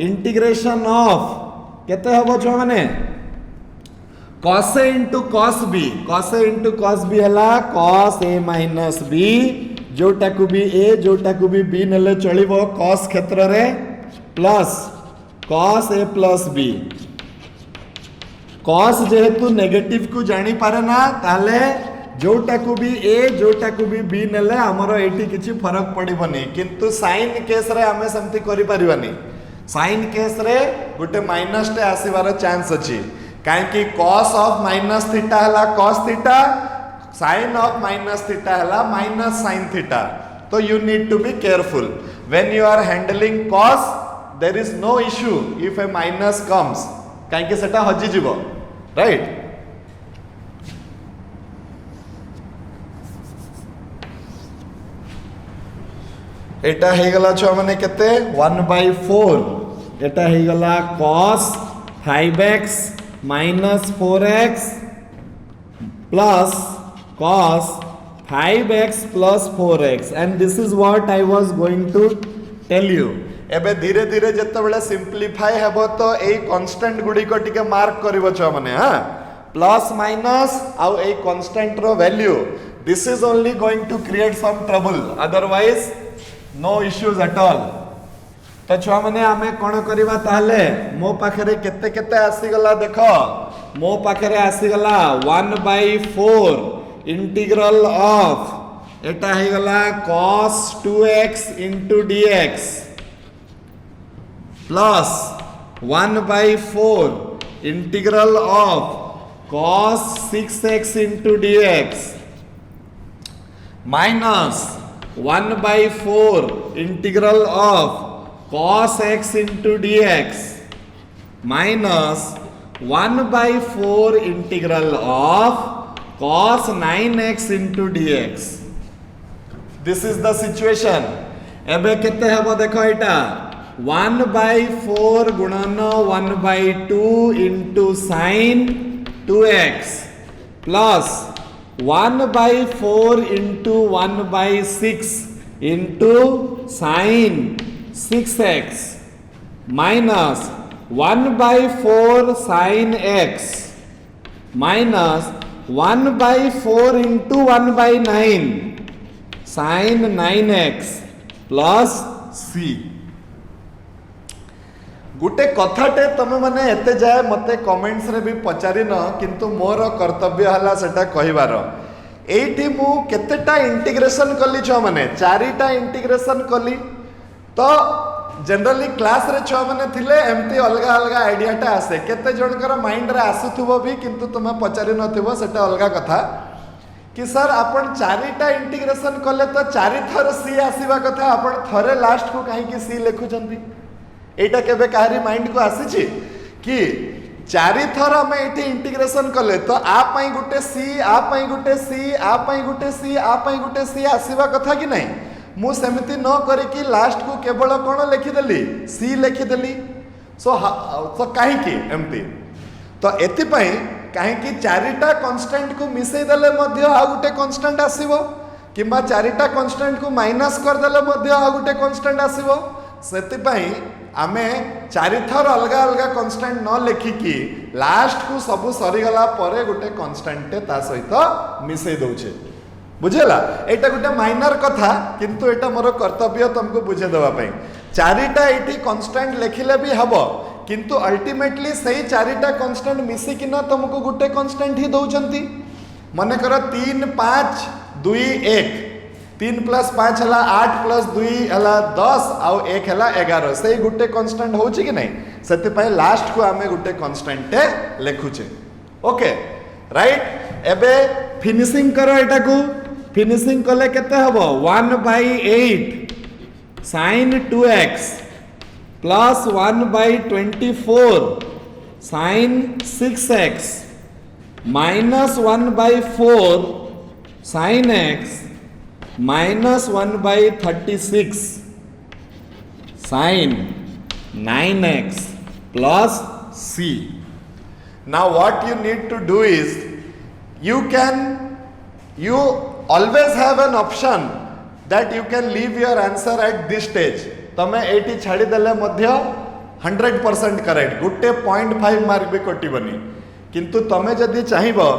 इंटीग्रेशन ऑफ केते हबो छ माने cos a into cos b हला cos a minus b जोटा को भी a जोटा को भी b नेले चलिबो cos क्षेत्र रे plus cos a plus b cos जेहेतु नेगेटिव को जानी पारे ना ताले जोटा को भी a जोटा को भी b नेले हमरो एठी किछि फरक पड़िबनी किंतु sin केस रे हमें समथि करि परिबानी sin केस रे गुटे माइनस टे आसीबार चांस अछि काहे कि cos ऑफ माइनस थीटा हला cos theta sin of minus theta हला minus sin theta तो you need to be careful when you are handling cos there is no issue if a minus comes काहे कि सेटा हजि जिवो right एटा हे गला छ माने केते 1/4 एटा हे गला cos 5x minus 4x plus cos 5x plus 4x and this is what I was going to tell you एबे धीरे धीरे जत्ते बेले सिंपलीफाई हेबो तो एई कांस्टेंट गुडी को टिके मार्क करिवो छ माने हां प्लस माइनस आउ एई कांस्टेंट रो value this is only going to create some trouble otherwise no issues at all तो छुआ माने आमे कोन करबा ताले मो पाखरे केते केते आसी गला देखो मो पाखरे आसी गला 1/4 इंटीग्रल ऑफ एटा हे गला cos 2x into dx plus 1/4 integral of cos 6x into dx minus 1/4 integral of cos x into dx minus 1/4 integral of cos 9x into dx this is the situation एबे केते हेबो देखो एटा 1/4 गुणन 1/2 into sine 2x plus 1/4 into 1/6 into sine 6x minus 1/4 sine x minus 1/4 into 1/9 sine 9x plus c। गोटे कथाटे तुम मैंने एते जाए मते कमेंट्स रे भी पचारि न किंतु मोर कर्तव्य हला सेटा कहिबार। एठी मु केतेटा इंटीग्रेशन कली छ माने चारिटा इंटीग्रेशन कली तो जनरली क्लास रे छ माने थिले एमती अलगा अलगा आइडियाटा आसे केते जनकर माइंड रे आसुथुबो भी किंतु तुम पचारि नथिबो सेटा अलगा कथा कि सर आपण चारिटा इंटीग्रेशन कले तो चारि थर सी आसीबा कथा आपण थरे लास्ट को काहे कि सी लिखुचंती एटा केबे काहरी माइंड को आसीची कि चारि थर हम एठी इंटीग्रेशन कले तो आ पई गुटे सी आ पई गुटे सी आ पई गुटे सी आ पई गुटे सी आसीबा कथा कि नहीं मु सेमिति न करी कि लास्ट को केवल कोन लिखि देली सी लिखि देली सो काहे कि एमती तो एति पई काहे कि चारिटा कांस्टेंट को मिसई देले मध्य आ गुटे कांस्टेंट आसीबो किबा चारिटा कांस्टेंट को माइनस कर देले मध्य आ गुटे कांस्टेंट आसीबो सेति पई आमे चारि थर अलग अलग कांस्टेंट न लिखिकी लास्ट को सब सरीगला परे गोटे कांस्टेंट ता सहित मिसई दउछे बुझेला एटा गोटे माइनर कथा किंतु एटा मोर कर्तव्य तुमको बुझे देवा पई चारिटा एठी कांस्टेंट लिखिले भी हबो किंतु अल्टीमेटली सही चारिटा कांस्टेंट मिसी कि ना तुमको गोटे कांस्टेंट ही दउचंती मने कर 3 5 2 1 3 + 5 हला 8 + 2 हला 10 आउ 1 हला 11 से गुटे कांस्टेंट होची कि नहीं सेति पय लास्ट को आमे गुटे कांस्टेंट लिखुचे ओके राइट एबे फिनिशिंग करो एटा को फिनिशिंग कले केते हबो 1/8 sin 2x plus 1/24 sin 6x minus 1/4 sin x minus 1/36 sin 9x plus c. Now what you need to do is you always have an option that you can leave your answer at this stage. तमे eighty छाड़ी देले मध्य 100% correct गुटे 0.5 mark भी कटिबनी किंतु तमे जदि चाहिबो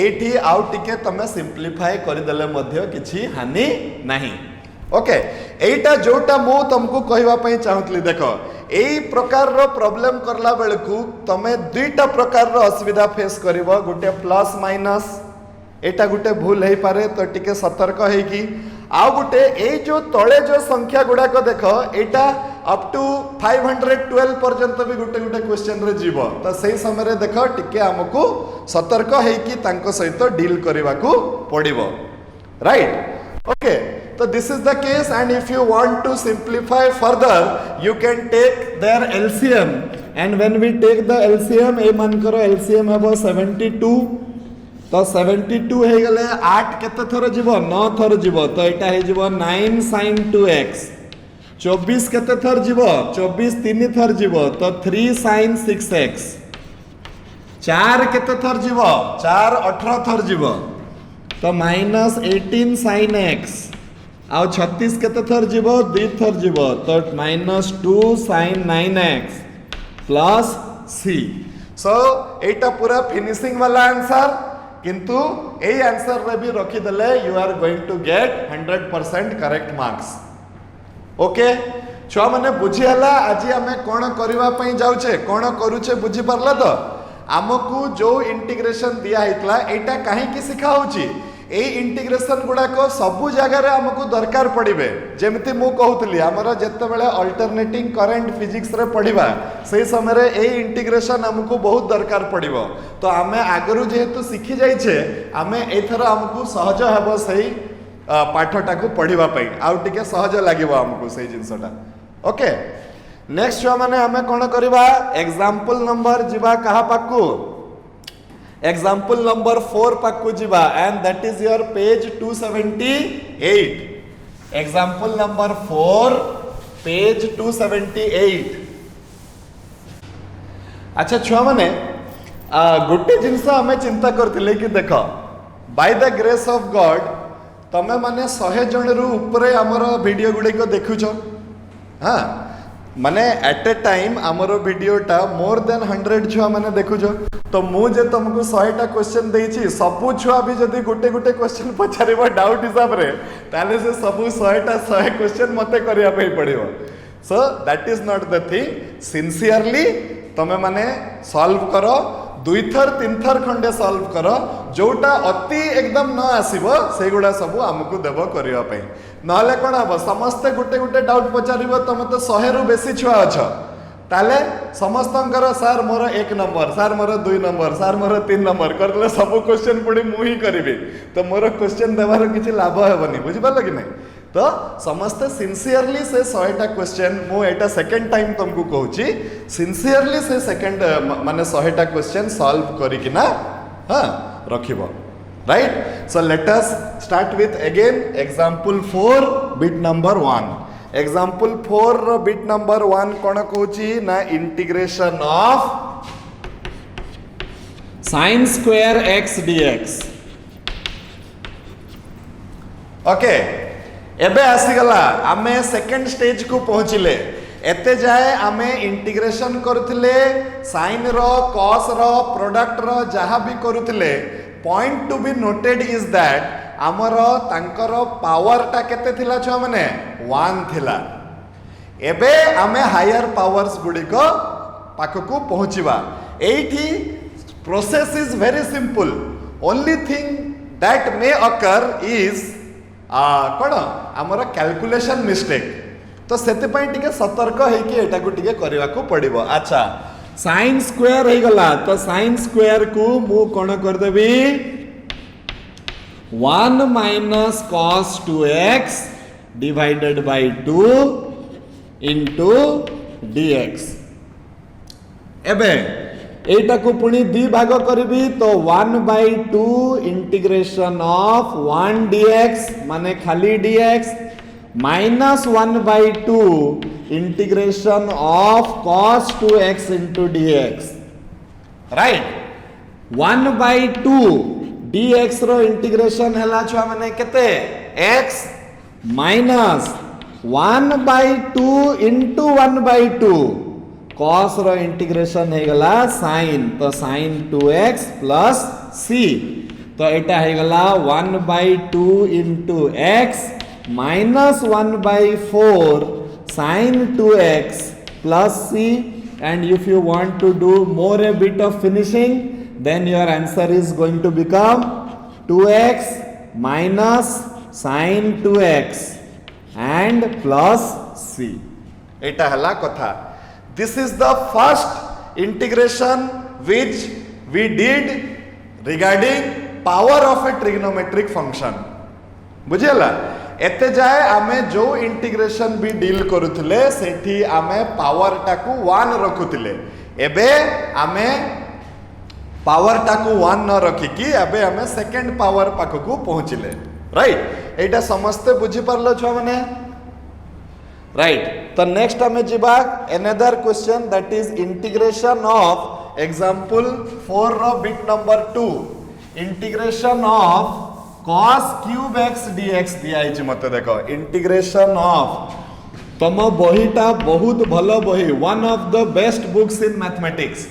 एठी आउ टिके तमे सिंप्लीफाई कर देले मध्य किछि हानि नाही ओके एटा जोटा मो तुमको कहवा पई चाहतली देखो एई प्रकार रो प्रॉब्लम करला बेलकू तमे दुईटा प्रकार रो असुविधा फेस करिवो गुटे प्लस माइनस एटा गुटे भूल हे पारे तो टिके सतर्क हे कि आ गुटे ए जो तळे जो संख्या गुडा को देखो एटा अप टू 512 पर्यंत भी गुटे गुटे क्वेश्चन रे जीवो तो सही समय रे देखो टिके हमको सतर्क है कि तांको सहित डील करबा को पड़िबो राइट ओके तो this is the case and if you want to simplify further you can take their LCM and when we take the LCM ए मान करो एलसीएम हेबो 72 तो 72 हे गले 8 केते थर जीवो 9 थर जीवो तो एटा हे जीवो 9 sin 2x 24 केते थर जीवो 24 3 थर जीवो तो 3 sin 6x 4 केते थर जीवो 4 18 थर जीवो तो माइनस 18 sin x आउ 36 केते थर जीवो 2 थर जीवो तो minus 2 sin 9x plus c सो एटा पूरा फिनिशिंग वाला आंसर किंतु ए आंसर रे भी रखी देले you are going to get 100% correct marks okay छुआ माने बुझी हला आज आमे कोन करबा पई जाउछे कोन करूछे बुझी परला तो आमको जो इंटीग्रेशन दिया हितला एटा काहे की सिखा होची ए इंटीग्रेशन गुडा को सबु जगह रे हमको दरकार पड़िबे जेमति मु कहउतली हमरा जत्ते बेले अल्टरनेटिंग करंट फिजिक्स रे पढ़िबा सही समय रे ए इंटीग्रेशन हमको बहुत दरकार पड़िबो तो आमे आगरु जेहेतु सिखि जाई छे आमे एथरा हमको सहज हेबो सही पाठटा को पढ़िबा पई आउ टिके सहज लागिबो हमको सही जिंसटा ओके नेक्स्ट छुआ माने हमें कोन करबा एग्जांपल नंबर जिबा कहा पाकू एग्जाम्पल नंबर 4 पाकू जीवा and that is your page 278 example number 4 page 278। अच्छा छुआ मैंने गोटे जिनस आम चिंता करते कि देख by the grace of God तमें माने 100 जन रु ऊपर आमर वीडियो गुड़िक देखुच। हाँ माने एट ए टाइम आमर वीडियोटा मोर देन 100 छुआ मैंने देखुच। तो मुझे तुमको 100टा क्वेश्चन देछि सबु छुआ भी जदि गोटे गोटे क्वेश्चन पचारिबो डाउट हिसाब रे ताले से सबु 100टा 100 क्वेश्चन मते करिया पे पड़िबो। So that is not the thing. Sincerely तमे माने सॉल्व करो, 2 थर 3 थर खंडे सॉल्व करो, जोटा अति एकदम न आसीबो से गुडा सब आमको देबो करिया पे। नहले कोन हबो समस्त गोटे गोटे डाउट पचारिबो तमे तो 100 रु बेसी छुआ अछ ताले समस्तंकर सार मोर 1 नंबर, सार मोर 2 नंबर, सार मोर 3 नंबर करले सब क्वेश्चन पड़ी मु ही करिवे तो मोर क्वेश्चन देवार किछि लाभ हेबनी। बुझि पालो कि नहीं? तो समस्त सिंसियरली से 100टा क्वेश्चन मु एटा सेकंड टाइम तुमको कहूची सिंसियरली से सेकंड माने 100टा क्वेश्चन सॉल्व करिकिना हां रखिबो। Right? So let us start with again example 4 bit number 1। Example 4 रो बिट नंबर 1 कोन कहूची ना integration of sin square x dx। Okay एबे आसीगला आमे सेकंड स्टेज को पहुंचिले। एते जाए आमे इंटीग्रेशन करुथिले साइन रो कॉस रो प्रोडक्ट रो जहा भी करुथिले। Point to be noted is that आमर तांकर पावर टा केते थिला छुआ माने 1 थिला। एबे आमे हायर पावर्स गुडी को पाखकू पहुंचीबा। एठी process is very simple. Only thing that may occur is कौन आमर कैलकुलेशन मिस्टेक। तो सेते पई टिके सतर्क हेकि एटा को टिके करबा को पड़िबो। अच्छा sin square हे गला तो sin square को मु कोन कर देबी 1 minus cos 2x divided by 2 into dx। एबे एटा को पुणी 2 भाग करबी तो 1/2 इंटीग्रेशन ऑफ 1 dx माने खाली dx minus 1/2 integration of cos 2x into dx। Right? 1/2 dx रो इंटीग्रेशन हैला छुआ माने केते x माइनस 1/2 into 1/2 cos रो इंटीग्रेशन है गला sin तो sin 2x plus c। तो एटा है गला 1/2 into x minus 1/4 sin 2x plus c। and if you want to do more a bit of finishing then your answer is going to become 2x minus sin 2x and plus c। एटा हला कथा। This is the first integration which we did regarding power of a trigonometric function। बुझियला? एते जाए आमे जो integration भी deal करुथिले सेठी आमे power टाकू 1 रखुथिले। एबे आमे पावर टाकू 1 न रखी कि एबे आमे सेकंड पावर पाखकू पहुंचिले। राइट? एटा समस्ते बुझि परलो छ माने? राइट? तो नेक्स्ट हमें जीवा another question that is integration of example 4 रो bit number 2 integration of cos cube x dx दिया है मते देखो। इंटीग्रेशन ऑफ तम बहीटा बहुत भलो बही, one of the best books in mathematics.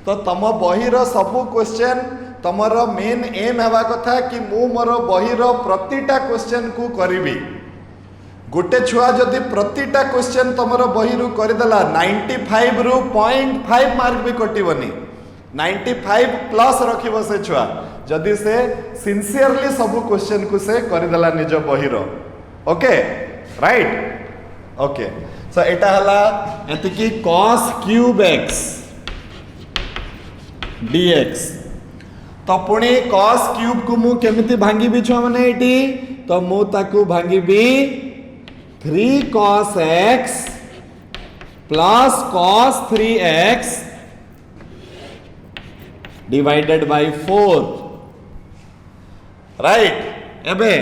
तो तम बहीर सब क्वेश्चन तमर मेन एम हेबा कथा कि मु मोर बहीर प्रतिटा क्वेश्चन को करिवि। गोटे छुआ जदि प्रतिटा क्वेश्चन तमर बहिरु करदेला 95 रु 0.5 मार्क भी कटिबनी, 95 प्लस रखिब से छुआ जदि से सिंसियरली सब क्वेश्चन को से करदेला निज बहिर। Okay right? ओके सो एटा हला एतिकी cos क्यूब x dx। तो पुणी cos क्यूब को मु केमिति भांगी छुआ माने एटी तो मु ताकू भांगी 3 cos x plus cos 3x divided by 4। Right? एबे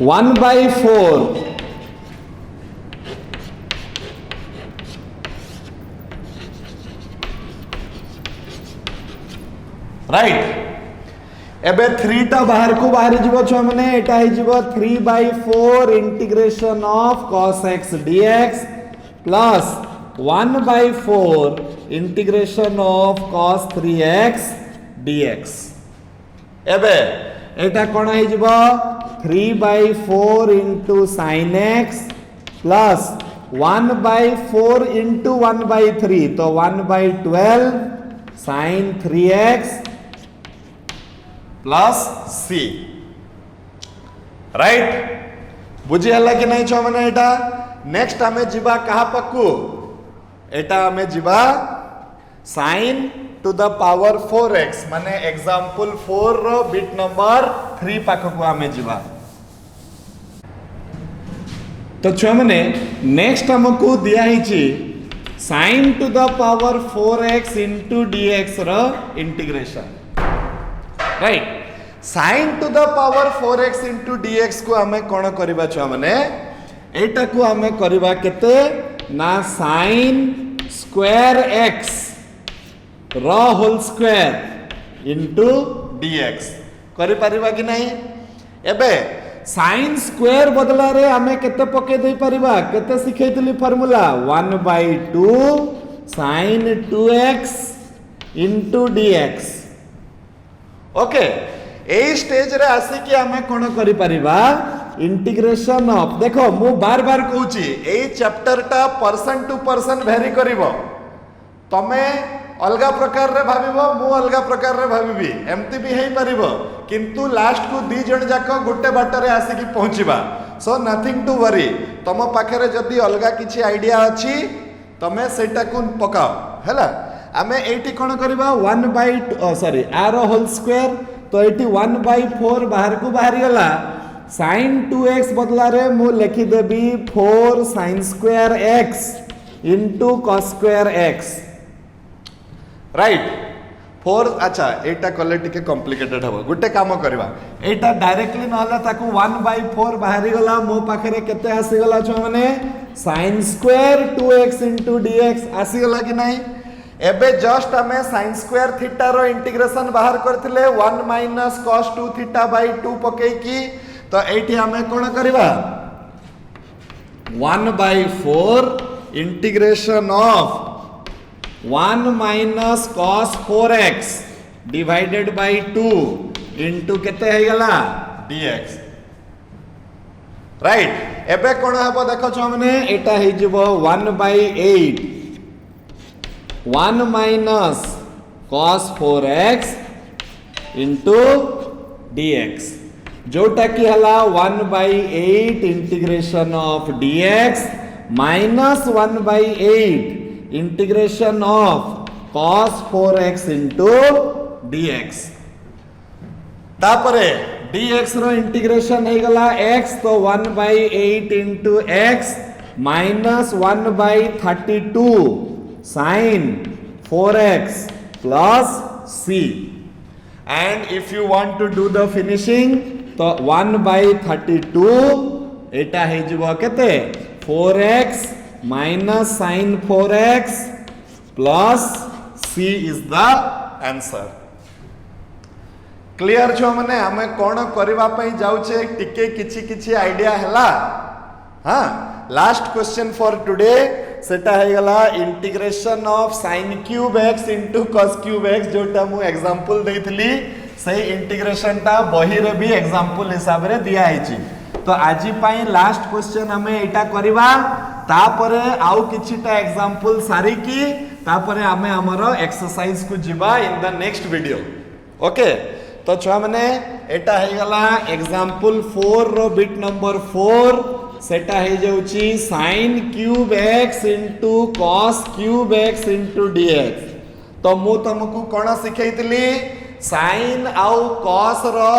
1/4 राइट एबे 3 टा बाहर को बाहरी जीवो छुआ माने एटा हे जीवो 3/4 integration of cos x dx plus 1/4 integration of cos 3x dx एबे एटा कोन हे जीवो 3/4 into sin x plus 1/4 into 1/3 तो 1/12 sin 3x प्लस सी राइट बुझी हला कि नहीं छो माने एटा नेक्स्ट हमें जीवा कहा पक्कू एटा हमें जीवा sin to the power 4x माने एग्जांपल 4 रो बिट नंबर 3 पाखकू हमें जीवा तो छो माने नेक्स्ट हमको दिया हिची sin to the power 4x into dx रो integration right sin to the power 4x into dx को हमें कोन करबा छ माने एटा को हमें करबा केते ना sin स्क्वायर x रो होल स्क्वायर into dx करि परिबा कि नहीं एबे sin स्क्वायर बदला रे हमें केते पके दे परिबा केते सिखैतली formula 1/2 sin 2x into dx okay ए स्टेज रे आसी कि हमें कोन करि परिबा इंटीग्रेशन ऑफ देखो मु बार बार कहूची ए चैप्टर टा पर्सन टू पर्सन वेरी करिवो तमे अलगा प्रकार रे भाबिबो मु अलगा प्रकार रे भाबिबी एमती भी हेई परिबो किंतु लास्ट को दी जण जाको गुटे बाटर रे आसी कि पहुंचीबा सो नथिंग टू वरी तम पाखे रे जदी अलगा किछि आईडिया अछि तमे सेटा को पकाओ हैला आमे एटी कोन करबा 1/2 सॉरी आरो होल स्क्वायर तो एटी 1/4 बाहर को बाहरी गला sin 2x बदला रे मु लिखि देबी 4 sin square x into cos square x right 4 अच्छा एटा कले टिके कॉम्प्लिकेटेड हबो गुटे काम करबा एटा डायरेक्टली नहला ताकू 1/4 बाहरी गला मो पाखे रे केते आसी गला छ माने sin square 2x into dx आसी गला कि नहीं एबे जस्ट हमें sin स्क्वायर थीटा रो इंटीग्रेशन बाहर करथिले 1 माइनस cos 2 थीटा बाय 2 पके की तो एठी हमें कोन करबा 1/4 integration of 1 minus cos 4x divided by 2 into केते हे गला dx राइट एबे कोन हबो देखो छ माने एटा हे जबो 1/8 1 minus cos 4x into dx जोटा की हला 1/8 integration of dx minus 1/8 integration of cos 4x into dx तापरे dx रो इंटीग्रेशन हे गला x तो 1/8 into x minus 1/32 sin 4x plus c and if you want to do the finishing तो 1/32 एटा हे जबो केते 4x minus sin 4x plus c is the answer clear छो माने हमें कोन करबा पई जाउछे टिके किछि किछि आईडिया हला हां लास्ट क्वेश्चन फॉर टुडे सेटा हे गला integration of sin cube x into cos cube x जोटा मु एग्जांपल देइथली सही इंटीग्रेशन ता बही रे भी एग्जांपल हिसाब रे दिया हिची तो आजि पई लास्ट क्वेश्चन हमें एटा करबा तापरे आउ किछिटा एग्जांपल सारी की तापरे हमें हमरो एक्सरसाइज को जिबा in the next video okay तो छुआ माने एटा हे गला एग्जांपल 4 रो बिट नंबर 4 सेटा हे जाउची sin cube x into cos cube x into dx तो मु तुमको कोन सिखैतली sin आउ cos रो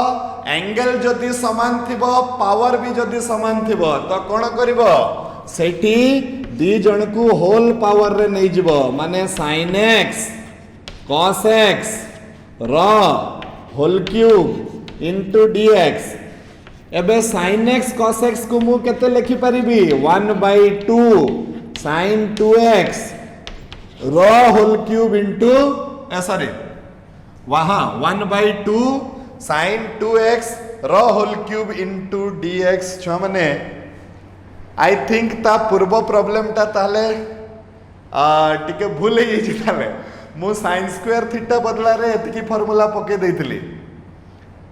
एंगल जदी समान थिबो पावर भी जदी समान थिबो तो कोन करबो सेठी दी जण को होल पावर रे नै जिवो माने sin x cos x रो होल क्यूब into dx एबे sin x cos x को मु केते लिखि परिबी 1/2 sin 2x रो होल क्यूब इनटू सॉरी वहां 1/2 sin 2x रो होल क्यूब इनटू dx छुआ माने आई थिंक ता पूर्व प्रॉब्लम ता ताले टिके भूल ही जी ताले मु sin स्क्वायर थीटा बदला रे एतिकी फार्मूला पके देइतली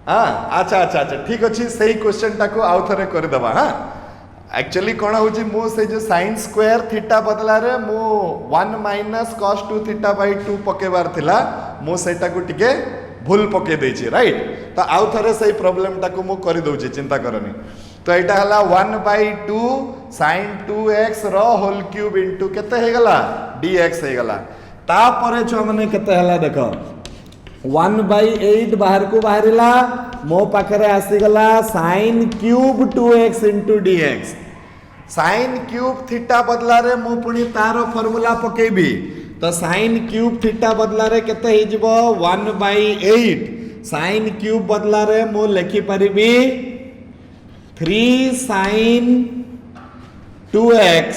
हाँ अच्छा अच्छा अच्छा ठीक अच्छे सही क्वेश्चन टाको आउ थरे कर दबा हाँ एक्चुअली कौन हूँ मु से जो sin स्क्वायर थीटा बदला रे मु 1 माइनस cos 2 थीटा बाय 2 पकेबार थिला मु सेटा को टिके भूल पके देछि राइट तो आउ थरे सही प्रॉब्लम टाको मु कर दउछि चिंता करनी तो एटा हला 1/2 sin 2x रो होल क्यूब इनटू केते हे गला dx हे गला ता परे छ माने केते हला देखो 1/8 बाहर को बाहरिला मो पाखरे आसी गला sin cube 2x into dx sin cube theta बदला रे मु पुनी तारो फार्मूला पकेबी तो sin क्यूब थीटा बदला रे केते हे जिवो 1/8 sin क्यूब बदला रे मु लिखि परिबी 3 sin 2x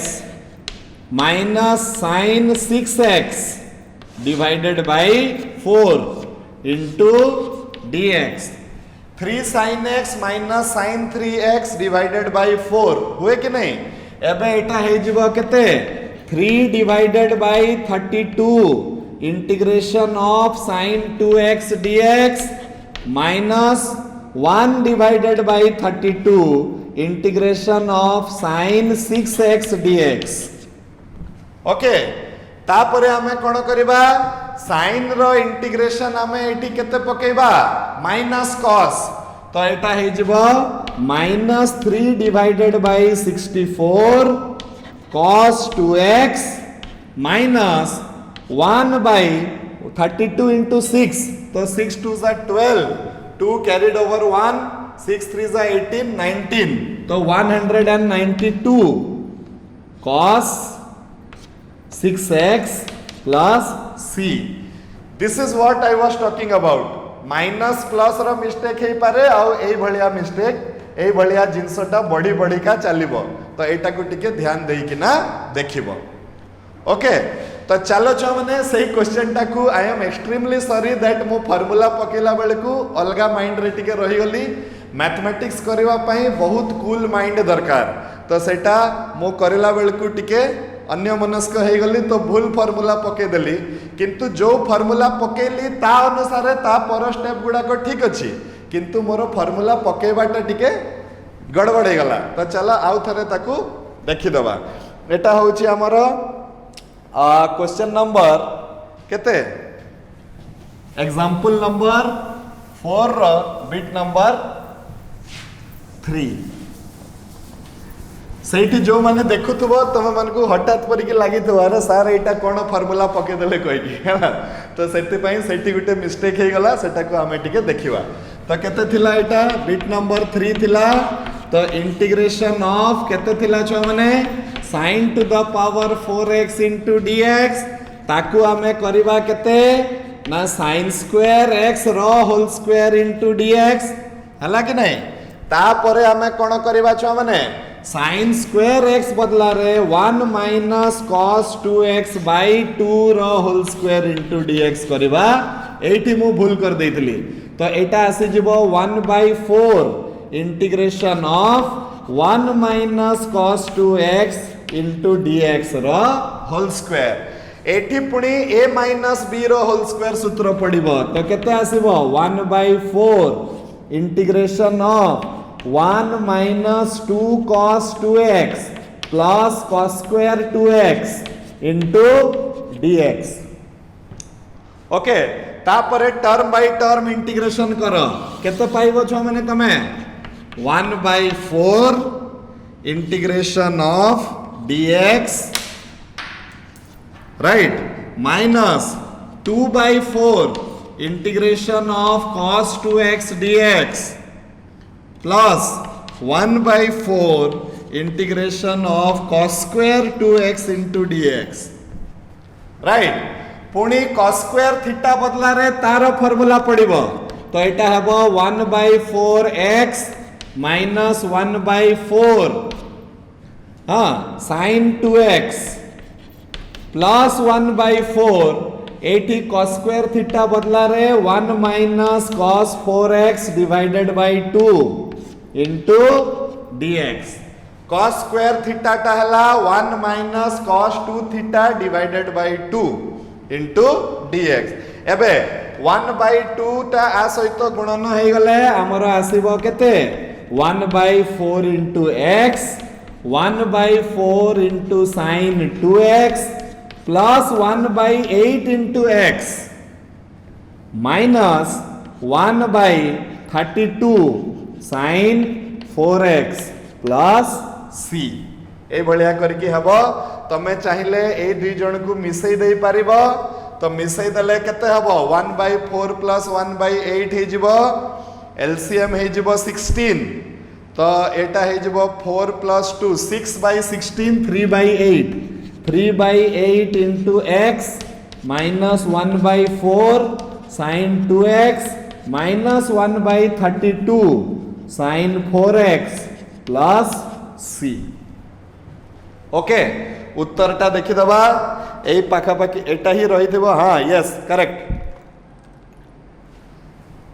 minus sin 6x divided by 4 into dx 3 sin x minus sin 3x divided by 4 हुए कि नहीं एबे एटा हे जिवो केते 3 divided by 32 integration of sin 2x dx minus 1 divided by 32 integration of sin 6x dx okay तापरे हमें कोन करबा sin रो integration हमें एटी केते पकेबा माइनस cos तो एटा हे जिवो -3 divided by 64 cos 2x minus 1 by 32 into 6 तो 6 2s are 12 2 carried over 1 6 3s are 18 19 तो 192 cos 6x plus c this is what I was talking about minus plus रो mistake हे पारे आउ एई भलिया मिस्टेक एई भलिया जिंसटा बड़ी बड़ी का चलिबो तो एटा को टिके ध्यान देई कि ना देखिबो ओके तो चलो छ माने सही क्वेश्चन टा को I am extremely sorry that मो फार्मूला पकेला बेले को अलगा माइंड रे टिके रही गली मैथमेटिक्स करबा पई बहुत कूल माइंड दरकार तो सेटा मो करेला बेले को टिके अन्य मनस्क हो गली तो भूल फार्मूला पके देली किंतु जो फार्मूला पकेली ता अनुसार ता पर स्टेप गुडा को ठीक अछि किंतु मोर फार्मूला पकेबाटा टिके गड़बड़ हो गला तो चला आउ थरे ताकू देखि दबा एटा होची हमर क्वेश्चन नंबर केते एग्जांपल नंबर 4 रो बिट नंबर 3 सेठी जो माने देखुथबो तमे मन को हठात परिके लागि तो अरे सर एटा कोन फार्मूला पके देले कोइ की तो सेठी पई सेठी गुटे मिस्टेक हे गला सेटा को हमें टिके देखिबा तो केते थिला एटा बिट नंबर 3 थिला तो इंटीग्रेशन ऑफ केते थिला छ माने sin to the power 4x into dx ताकू हमें करिबा केते ना sin स्क्वायर x रो होल स्क्वायर into dx हला कि नहीं ता परे हमें कोन करिबा छ माने sin स्क्वायर x बदला रे 1 माइनस cos 2x by 2 रो होल स्क्वायर into dx करिबा एठी मु भूल कर देइतली तो एटा आसी जिवो 1/4 integration of 1 minus cos 2x into dx रो होल स्क्वायर एठी पुणी a माइनस b रो होल स्क्वायर सूत्र पडिबो तो केते आसीबो 1/4 integration of 1 minus 2 cos 2x plus cos square 2x into dx okay तापरे टर्म बाय टर्म इंटीग्रेशन करो केते पाइबो छ माने तमे 1/4 integration of dx right minus 2/4 integration of cos 2x dx plus 1/4 integration of cos square 2x into dx right पुणी cos square theta बदला रे तार फार्मूला पड़िबो तो एटा हेबो 1/4x माइनस 1/4 हाँ sin 2x plus 1/4 eighty cos square theta बदला रे 1 minus cos 4x divided by 2 into dx cos square theta टा हला 1 minus cos 2 theta divided by 2 into dx एबे 1/2 टा आ सहित गुणन हे गले हमर आसीबो केते 1/4 into x 1/4 into sin 2x plus 1/8 into x minus 1/32 sin 4x plus c ए भलिया करके हबो तमे चाहिले ए दुई जन को मिसई दे पारिबो तो मिसई दले केते हबो 1/4 प्लस 1/8 हे जिवो एलसीएम हे जिवो 16 तो एटा हे जिवो 4 plus 2 6/16 3/8 3/8 into x minus 1/4 sin 2x minus 1/32 sin 4x plus c okay उत्तर टा देखि दबा एई पाखा पाखी एटा ही रही थिबो हां yes correct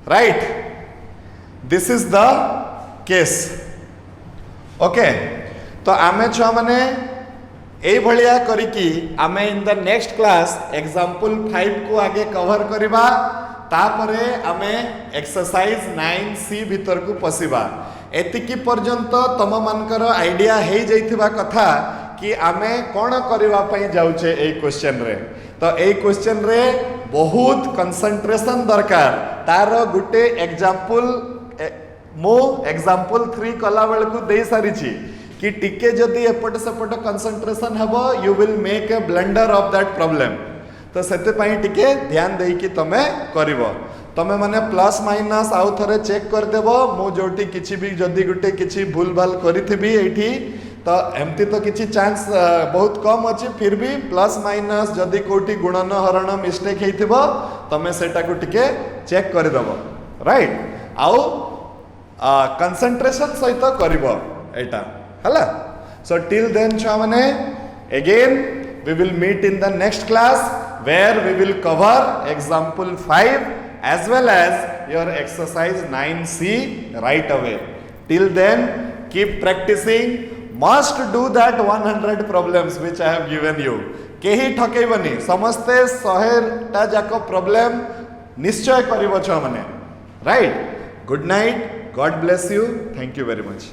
right this is the case okay तो आमे छुआ माने एई भलिया करिकी आमे in the next class example 5 को आगे कवर करिबा तापरे आमे एक्सरसाइज 9c भीतर को पसिबा एतिकी पर्यंत तम मानकर आइडिया हे जाइथिबा कथा कि आमे कोन करिबा पई जाउछे ए क्वेश्चन रे तो ए क्वेश्चन रे बहुत कंसंट्रेशन दरकार तार गुटे एग्जांपल मो एग्जांपल 3 कला बेल को दे सारी छी कि टिके जदि एपट सेपट कंसंट्रेशन हबो you will make a blunder of that problem तो सेते पई टिके ध्यान देई कि तमे करिवो तमे माने प्लस माइनस आउ थरे चेक कर देबो मो जोटी किछि भी जदि गुटे किछि भूल भाल करिथिबी एठी तो एमती तो किछि चांस बहुत कम अछि फिर भी प्लस माइनस जदि कोठी गुणन हरण मिस्टेक हेइथिबो तमे सेटा को टिके चेक कर देबो राइट आउ कंसंट्रेशन सहित करिवो एटा हला सो टिल देन छुआ माने again we will meet in the next class where we will cover example 5 as well as your exercise 9c right away till then keep practicing must do that 100 problems which I have given you केही ठकेबनी समस्ते 100 टा जाको problem निश्चय करिवो छ माने right good night God bless you thank you very much